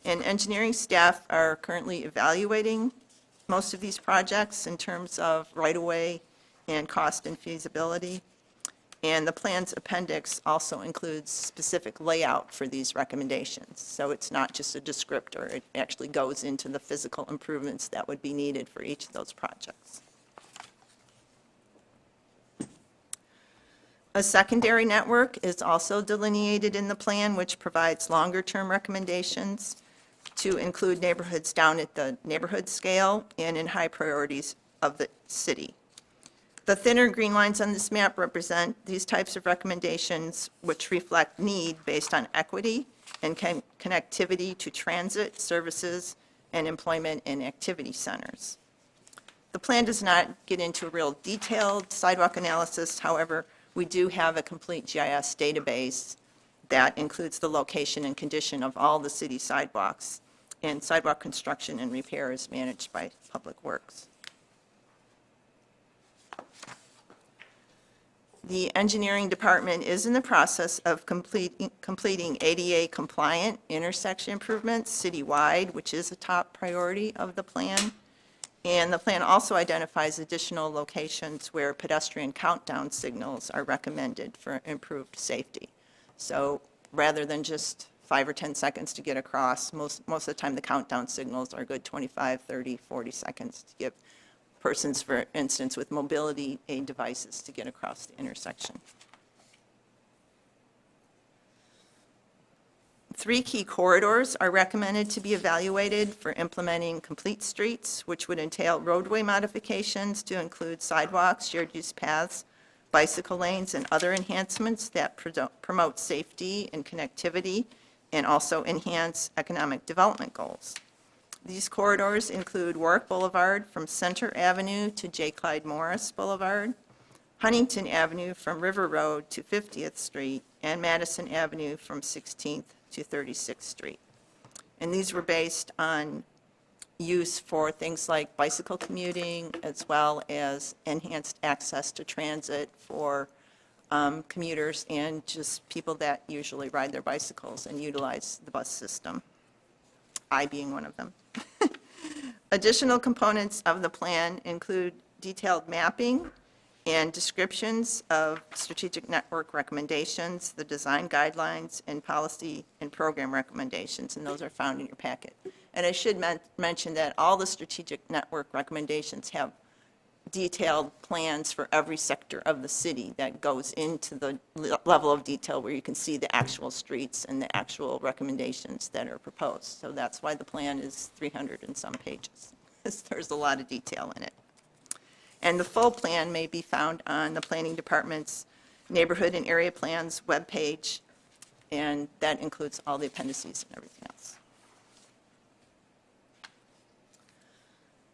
And engineering staff are currently evaluating most of these projects in terms of right-of-way and cost and feasibility. And the plan's appendix also includes specific layout for these recommendations. So it's not just a descriptor, it actually goes into the physical improvements that would be needed for each of those projects. A secondary network is also delineated in the plan, which provides longer-term recommendations to include neighborhoods down at the neighborhood scale and in high priorities of the city. The thinner green lines on this map represent these types of recommendations, which reflect need based on equity and connectivity to transit, services, and employment and activity centers. The plan does not get into a real detailed sidewalk analysis. However, we do have a complete GIS database that includes the location and condition of all the city sidewalks, and sidewalk construction and repair is managed by Public Works. The engineering department is in the process of completing ADA-compliant intersection improvements citywide, which is a top priority of the plan. And the plan also identifies additional locations where pedestrian countdown signals are recommended for improved safety. So rather than just 5 or 10 seconds to get across, most of the time the countdown signals are good 25, 30, 40 seconds to give persons, for instance, with mobility aid devices to get across the intersection. 3 key corridors are recommended to be evaluated for implementing complete streets, which would entail roadway modifications to include sidewalks, shared use paths, bicycle lanes, and other enhancements that promote safety and connectivity and also enhance economic development goals. These corridors include Warwick Boulevard from Center Avenue to J. Clyde Morris Boulevard, Huntington Avenue from River Road to 50th Street, and Madison Avenue from 16th to 36th Street. And these were based on use for things like bicycle commuting as well as enhanced access to transit for commuters and just people that usually ride their bicycles and utilize the bus system, I being one of them. Additional components of the plan include detailed mapping and descriptions of strategic network recommendations, the design guidelines, and policy and program recommendations, and those are found in your packet. And I should mention that all the strategic network recommendations have detailed plans for every sector of the city that goes into the level of detail where you can see the actual streets and the actual recommendations that are proposed. So that's why the plan is 300 and some pages. There's a lot of detail in it. And the full plan may be found on the Planning Department's Neighborhood and Area Plans webpage, and that includes all the appendices and everything else.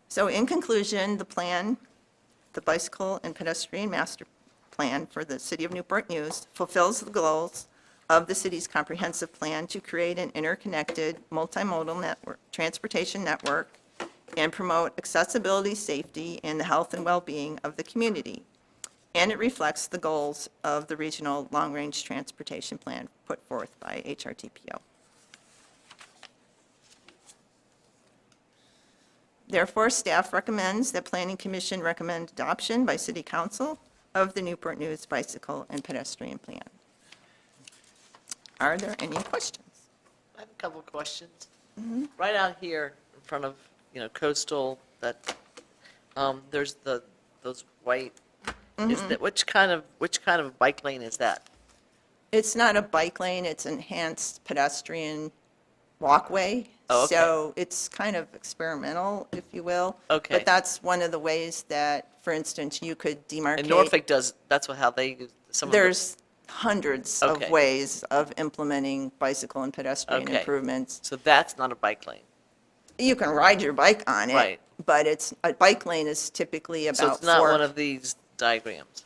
So in conclusion, the plan, the Bicycle and Pedestrian Master Plan for the City of Newport News fulfills the goals of the city's comprehensive plan to create an interconnected multimodal network, transportation network and promote accessibility, safety, and the health and well-being of the community. And it reflects the goals of the Regional Long-Range Transportation Plan put forth by HRTPO. Therefore, staff recommends that Planning Commission recommend adoption by City Council of the Newport News Bicycle and Pedestrian Plan. Are there any questions? I have a couple of questions. Right out here in front of, Coastal, that, there's those white, is that, which kind of bike lane is that? It's not a bike lane, it's enhanced pedestrian walkway. Oh, okay. So it's kind of experimental, if you will. Okay. But that's one of the ways that, for instance, you could demarcate. And Norfolk does, that's how they use some of the. There's hundreds of Okay. ways of implementing bicycle and pedestrian Okay. improvements. So that's not a bike lane. You can ride your bike on it. Right. But a bike lane is typically So about it's not four. one of these diagrams.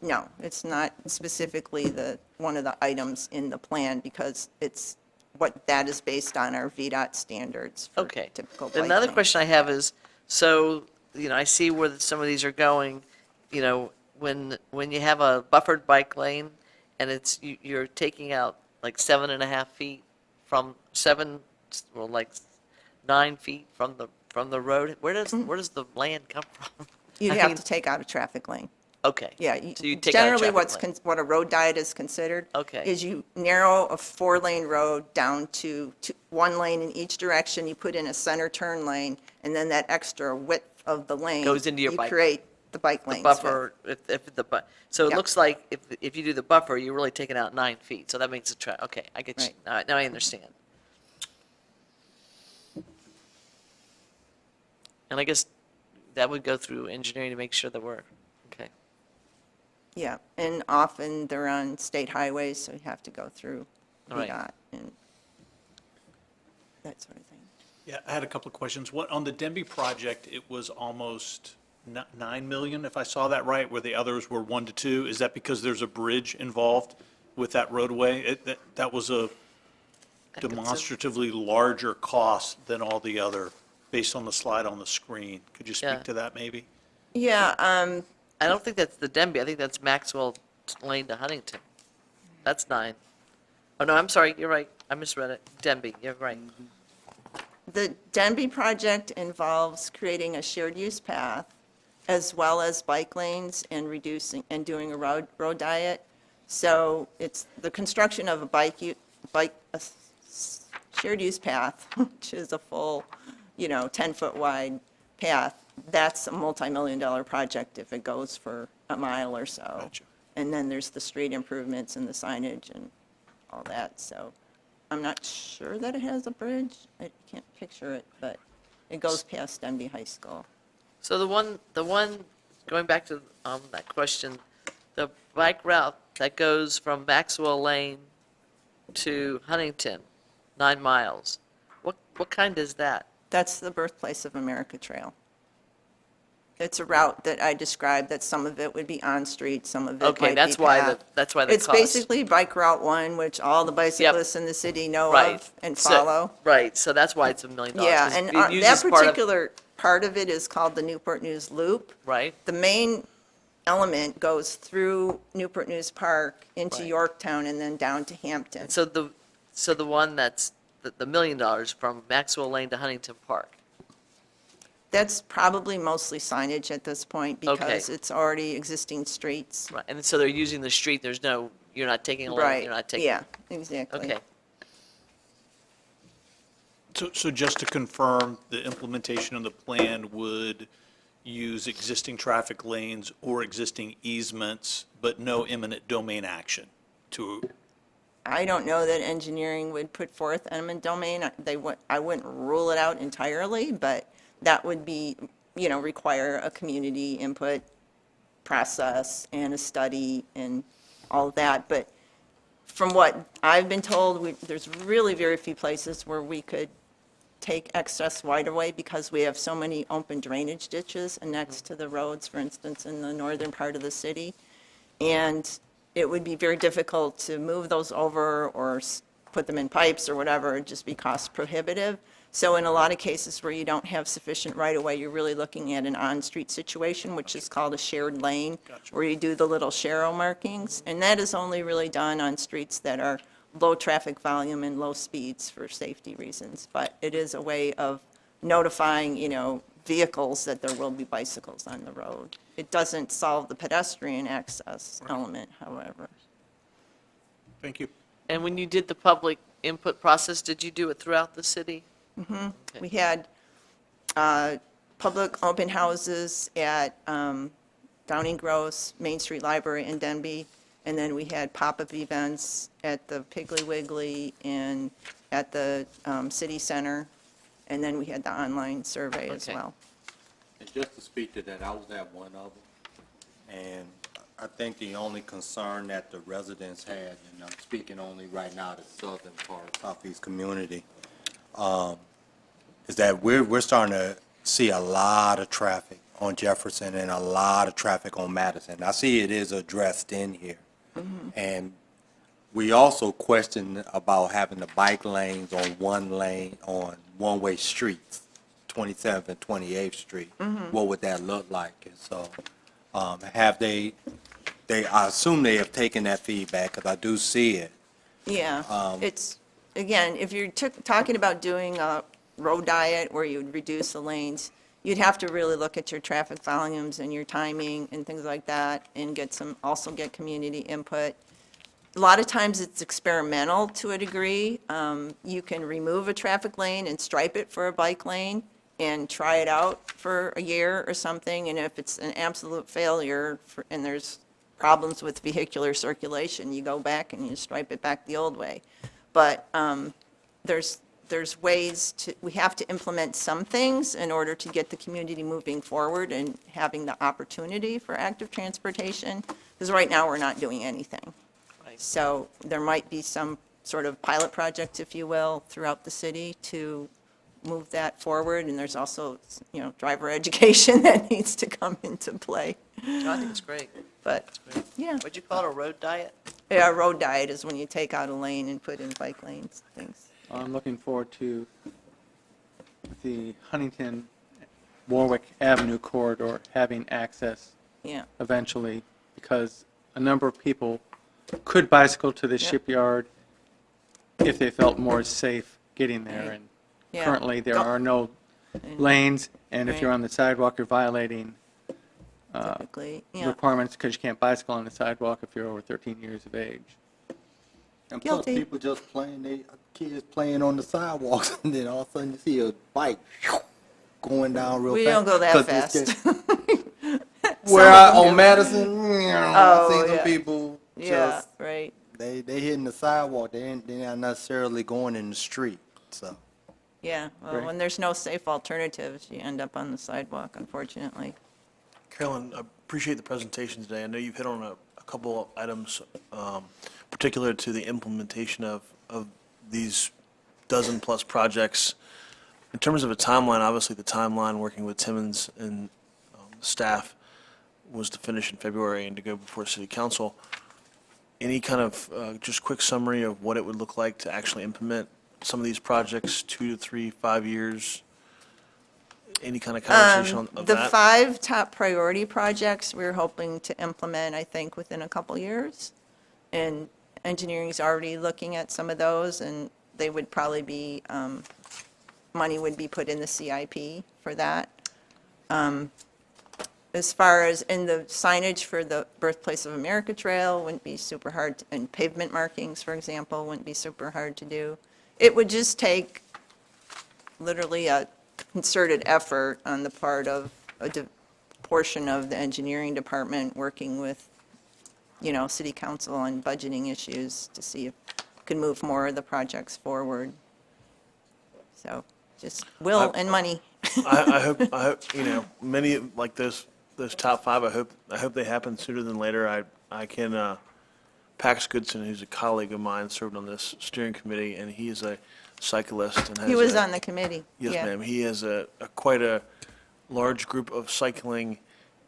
No, it's not specifically one of the items in the plan because it's what that is based on our VDOT standards for Okay. typical bike Another lanes. question I have is, so, I see where some of these are going, when you have a buffered bike lane and you're taking out like 7.5 feet from 9 feet from the road, where does the land come from? You'd I have mean- to take out a traffic lane. Okay. Yeah, So you take out a generally traffic lane. what a road diet is considered. Okay. Is you narrow a 4-lane road down to 1 lane in each direction, you put in a center turn lane, and then that extra width of the lane. Goes into your you bike create the bike The lanes. buffer, so it Yeah. looks like if you do the buffer, you're really taking out 9 feet, so that makes it okay, I get you, Right. now I understand. And I guess that would go through engineering to make sure that we're, okay. Yeah, and often they're on state highways, so you have to go through All right. VDOT and that sort of thing. Yeah, I had a couple of questions. On the Denby project, it was almost 9 million, if I saw that right, where the others were 1 to 2. Is that because there's a bridge involved with that roadway? That was a demonstratively larger cost than all the other, based on the slide on the screen. Could you Yeah. speak to that, maybe? Yeah, I don't think that's the Denby, I think that's Maxwell Lane to Huntington. That's 9. Oh, no, I'm sorry, you're right, I misread it, Denby, you're right. the Denby project involves creating a shared use path as well as bike lanes and doing a road diet. So it's the construction of a shared use path, which is a full, 10-foot wide path. That's a multi-million-dollar project if it goes for a mile or so. Gotcha. And then there's the street improvements and the signage and all that. So I'm not sure that it has a bridge. I can't picture it, but it goes past Denby High School. So the one, going back to that question, the bike route that goes from Maxwell Lane to Huntington, 9 miles, what kind is that? That's the Birthplace of America Trail. It's a route that I described, that some of it would be on-street, some of it might be Okay, that's why path. that's why the It's cost. basically Bike Route 1, which all the bicyclists in the city know Right. of and So- follow. Right, so that's why it's $1 million. Yeah, 'cause and it uses that part of- particular part of it is called the Newport News Loop. Right, The main element goes through Newport News Park into Right. Yorktown and then down to Hampton. so the one that's, the $1 million from Maxwell Lane to Huntington Park. That's probably mostly signage at this point because it's already existing streets. Right, and so they're using the street, you're not taking a lane, Right, you're not taking. yeah, exactly. Okay, So just to confirm, the implementation of the plan would use existing traffic lanes or existing easements, but no eminent domain action to, I don't know that engineering would put forth eminent domain. I wouldn't rule it out entirely, but that would be, require a community input process and a study and all of that. But from what I've been told, there's really very few places where we could take excess right away because we have so many open drainage ditches next to the roads, for instance, in the northern part of the city. And it would be very difficult to move those over or put them in pipes or whatever, it'd just be cost prohibitive. So in a lot of cases where you don't have sufficient right-of-way, you're really looking at an on-street situation, which is called a shared lane, where you do the little sharrow markings. And that is only really done on streets that are low traffic volume and low speeds for safety reasons. But it is a way of notifying, vehicles that there will be bicycles on the road. It doesn't solve the pedestrian access element, however. thank you. and when you did the public input process, did you do it throughout the city? Okay. We had public open houses at Downing Gross, Main Street Library in Denby, and then we had pop-up events at the Piggly Wiggly and at the city center, and then we had the online survey as Okay. well. And just to speak to that, I was at one of them, and I think the only concern that the residents had, and I'm speaking only right now the southern part, southeast community, is that we're starting to see a lot of traffic on Jefferson and a lot of traffic on Madison. I see it is addressed in here. And we also question about having the bike lanes on one lane, on one-way streets, 27th and 28th Street. What would that look like? And so, have they, I assume they have taken that feedback, because I do see it. Yeah, it's, again, if you're talking about doing a road diet where you would reduce the lanes, you'd have to really look at your traffic volumes and your timing and things like that, and also get community input. A lot of times it's experimental to a degree. You can remove a traffic lane and stripe it for a bike lane and try it out for a year or something, and if it's an absolute failure and there's problems with vehicular circulation, you go back and you stripe it back the old way. But there's ways we have to implement some things in order to get the community moving forward and having the opportunity for active transportation, because right now we're not doing anything. Right. So there might be some sort of pilot project, if you will, throughout the city to move that forward, and there's also, driver education that needs to come into play. No, I think it's great. But, yeah, What'd you call it, a road diet? yeah, road diet is when you take out a lane and put in bike lanes, things. I'm looking forward to the Huntington Warwick Avenue corridor having access Yeah, eventually, because a number of people could bicycle to the Yep. shipyard if they felt more safe getting there. Right. And yeah. currently, there Go- are no and lanes, and if Right. you're on the sidewalk, you're violating Typically, yeah. requirements because you can't bicycle on the sidewalk if you're over 13 years of age. And plus, Guilty. people just playing, kids playing on the sidewalks, and then all of a sudden you see a bike going down real fast. We don't go that 'Cause it's fast. just- Where on Madison, I see Oh, some yeah. people Yeah, just, right. they hitting the sidewalk, they're not necessarily going in the street, so. Yeah, well, Great. when there's no safe alternatives, you end up on the sidewalk, unfortunately. Carolyn, I appreciate the presentation today. I know you've hit on a couple of items particular to the implementation of these dozen-plus projects. In terms of a timeline, obviously the timeline working with Timmons and staff was to finish in February and to go before City Council. Any kind of just quick summary of what it would look like to actually implement some of these projects, 2 to 3, 5 years? Any kind of conversation of The that? 5 top priority projects, we're hoping to implement, I think, within a couple years. And engineering's already looking at some of those, and they would probably be, money would be put in the CIP for that. As far as in the signage for the Birthplace of America Trail, wouldn't be super hard, and pavement markings, for example, wouldn't be super hard to do. It would just take literally a concerted effort on the part of a portion of the engineering department working with, city council on budgeting issues to see if we can move more of the projects forward. So just will and money. I hope, many, like those top 5, I hope they happen sooner than later. Pax Goodson, who's a colleague of mine, served on this steering committee, and he is a cyclist and has. He was on the committee. Yes, Yeah. ma'am. He has quite a large group of cycling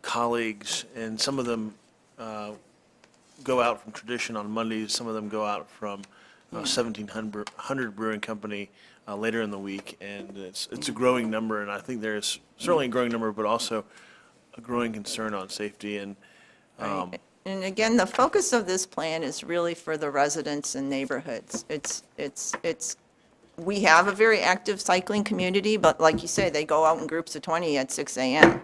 colleagues, and some of them go out from Tradition on Mondays. Some of them go out from 1700 Brewing Company later in the week, and it's a growing number. And I think there's certainly a growing number, but also a growing concern on safety. And Right. And again, the focus of this plan is really for the residents and neighborhoods. We have a very active cycling community, but like you say, they go out in groups of 20 at 6 a.m.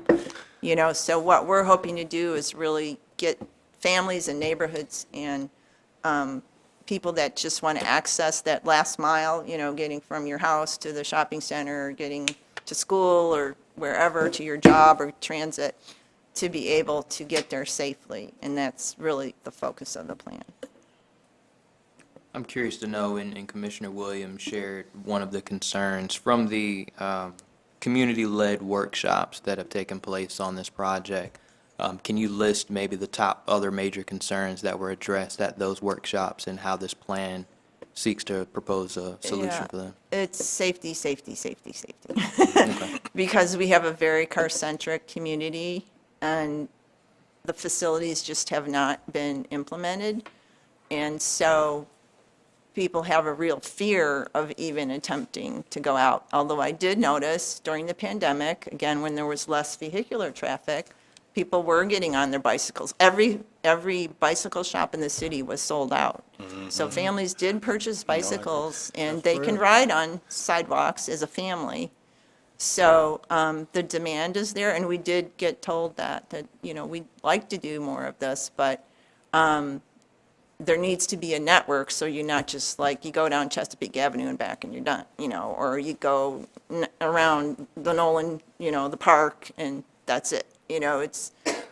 So what we're hoping to do is really get families and neighborhoods and people that just want to access that last mile, getting from your house to the shopping center, or getting to school or wherever, to your job or transit, to be able to get there safely. And that's really the focus of the plan. I'm curious to know, and Commissioner Williams shared one of the concerns from the community-led workshops that have taken place on this project. Can you list maybe the top other major concerns that were addressed at those workshops and how this plan seeks to propose a solution Yeah. for them? It's safety, safety, safety, safety. Because we have a very car-centric community, and the facilities just have not been implemented. And so people have a real fear of even attempting to go out. Although I did notice during the pandemic, again, when there was less vehicular traffic, people were getting on their bicycles. Every bicycle shop in the city was sold out. So families did purchase bicycles, and they can ride on sidewalks as a family. So the demand is there, and we did get told that, we'd like to do more of this, but there needs to be a network, so you're not just like, you go down Chesapeake Avenue and back and you're done, or you go around the Nolan, the park, and that's it. You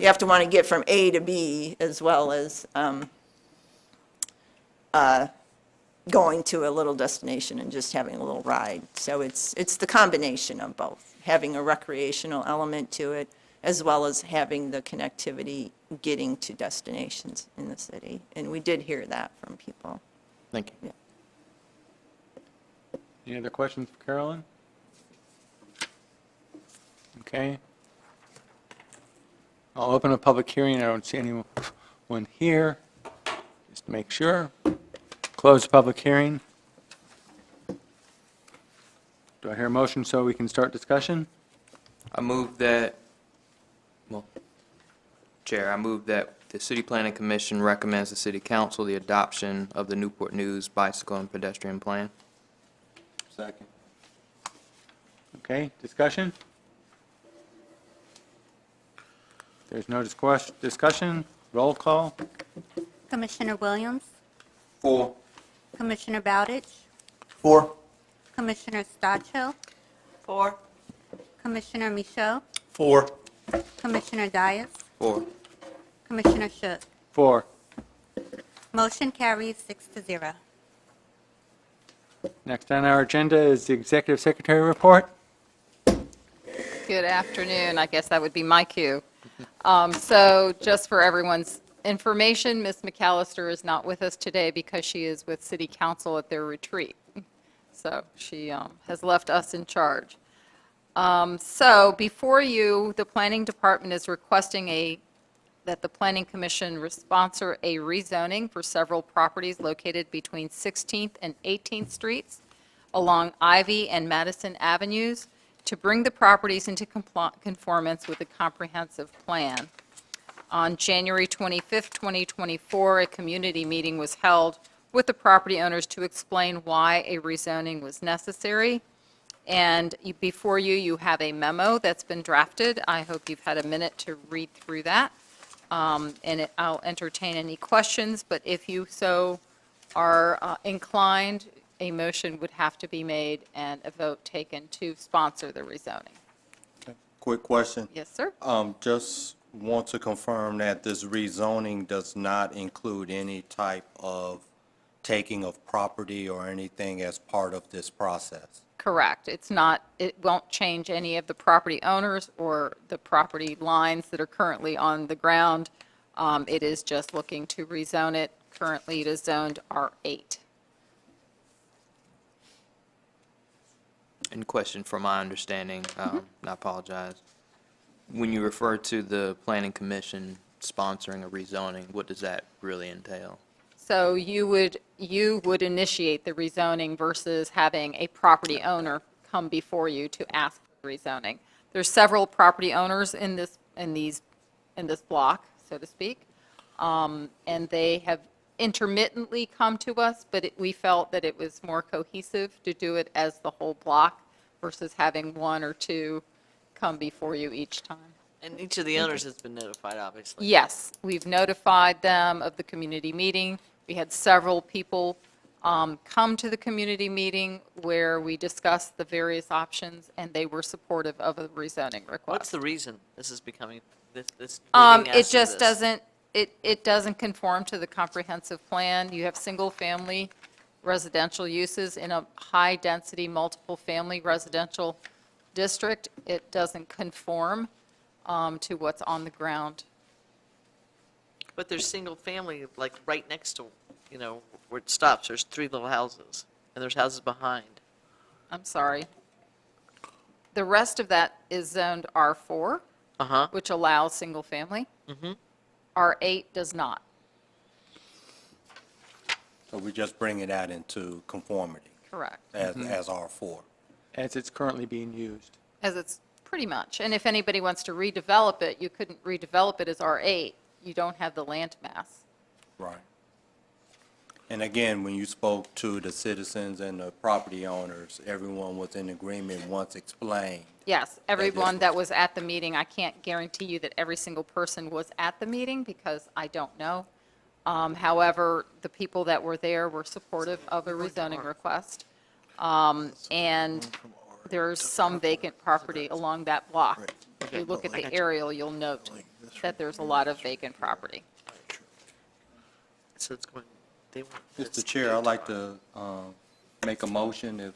have to want to get from A to B as well as going to a little destination and just having a little ride. So it's the combination of both, having a recreational element to it, as well as having the connectivity getting to destinations in the city. And we did hear that from people. Thank you. Any other questions for Carolyn? Okay. I'll open a public hearing. I don't see anyone here. Just to make sure. Close the public hearing. Do I hear a motion so we can start discussion? I move that, Chair, I move that the City Planning Commission recommends the City Council the adoption of the Newport News Bicycle and Pedestrian Plan. Second. Okay, discussion? There's no discussion. Roll call. Commissioner Williams, 4. Commissioner Bowditch, 4. Commissioner Stodchill, 4. Commissioner Michaud, 4. Commissioner Dias, 4. Commissioner Shook. 4. Motion carries 6-0. Next on our agenda is the Executive Secretary report. Good afternoon. I guess that would be my cue. So just for everyone's information, Ms. McAllister is not with us today because she is with City Council at their retreat. So she has left us in charge. So before you, the Planning Department is requesting that the Planning Commission sponsor a rezoning for several properties located between 16th and 18th Streets along Ivy and Madison Avenues to bring the properties into conformance with the comprehensive plan. On January 25th, 2024, a community meeting was held with the property owners to explain why a rezoning was necessary. And before you, you have a memo that's been drafted. I hope you've had a minute to read through that. I'll entertain any questions, but if you so are inclined, a motion would have to be made and a vote taken to sponsor the rezoning. Quick question. Yes, sir? Just want to confirm that this rezoning does not include any type of taking of property or anything as part of this process. Correct. It's not, it won't change any of the property owners or the property lines that are currently on the ground. It is just looking to rezone it. Currently, it is zoned R8. And question from my understanding, I apologize. When you refer to the Planning Commission sponsoring a rezoning, what does that really entail? So you would initiate the rezoning versus having a property owner come before you to ask for rezoning. There's several property owners in this block, so to speak, and they have intermittently come to us, but we felt that it was more cohesive to do it as the whole block versus having one or two come before you each time. And each of the owners has been notified, obviously. Yes, we've notified them of the community meeting. We had several people come to the community meeting where we discussed the various options, and they were supportive of a rezoning request. What's the reason this is becoming, this It just doesn't, it doesn't conform to the comprehensive plan. You have single-family residential uses in a high-density, multiple-family residential district. It doesn't conform to what's on the ground. But there's single family, like right next to, where it stops, there's 3 little houses, and there's houses behind. I'm sorry. The rest of that is zoned R4, Uh-huh. which allows single-family. Mhm. R8 does not. So we're just bringing that into conformity Correct. as R4. As it's currently being used. As it's pretty much. And if anybody wants to redevelop it, you couldn't redevelop it as R8. You don't have the land mass. Right. And again, when you spoke to the citizens and the property owners, everyone was in agreement once explained. Yes, everyone that was at the meeting, I can't guarantee you that every single person was at the meeting because I don't know. However, the people that were there were supportive of a rezoning request. And there's some vacant property along that block. If you look at the aerial, you'll note that there's a lot of vacant property. So it's going, they want Mr. this. Chair, I'd like to make a motion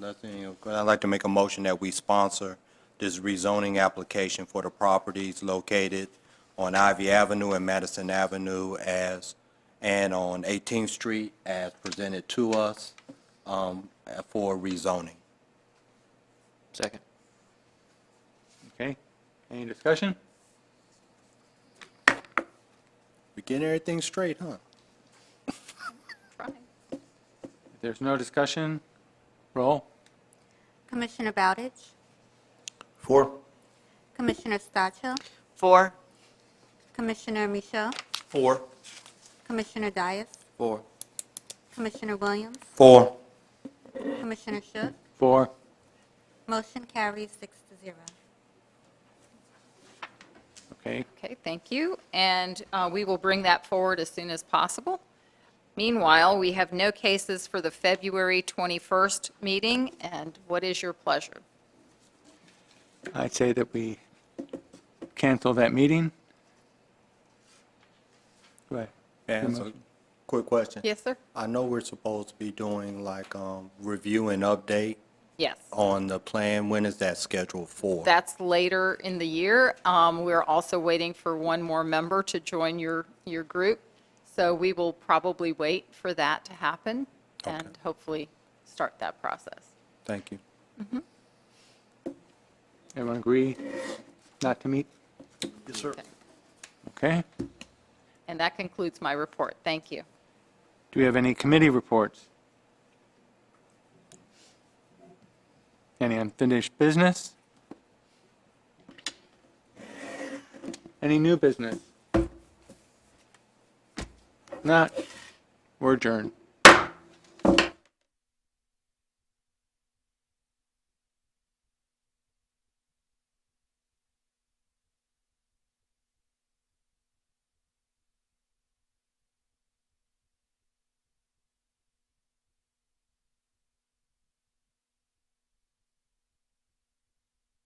I'd like to make a motion that we sponsor this rezoning application for the properties located on Ivy Avenue and Madison Avenue and on 18th Street as presented to us for rezoning. Second. Okay? Any discussion? We getting everything straight, huh? If there's no discussion, roll. Commissioner Bowditch, 4. Commissioner Stochel, 4. Commissioner Michaud, 4. Commissioner Dias, 4. Commissioner Williams, 4. Commissioner Shook. 4. Motion carries 6-0. Okay. Okay, thank you. And we will bring that forward as soon as possible. Meanwhile, we have no cases for the February 21st meeting, and what is your pleasure? I'd say that we cancel that meeting. Go ahead. And so, quick question. Yes, sir? I know we're supposed to be doing like review and update Yes. on the plan. When is that scheduled for? That's later in the year. We're also waiting for one more member to join your group, so we will probably wait for that to happen and hopefully start that process. Thank you. Everyone agree not to meet? Yes, sir. Okay. And that concludes my report. Thank you. Do we have any committee reports? Any unfinished business? Any new business? Not. We're adjourned.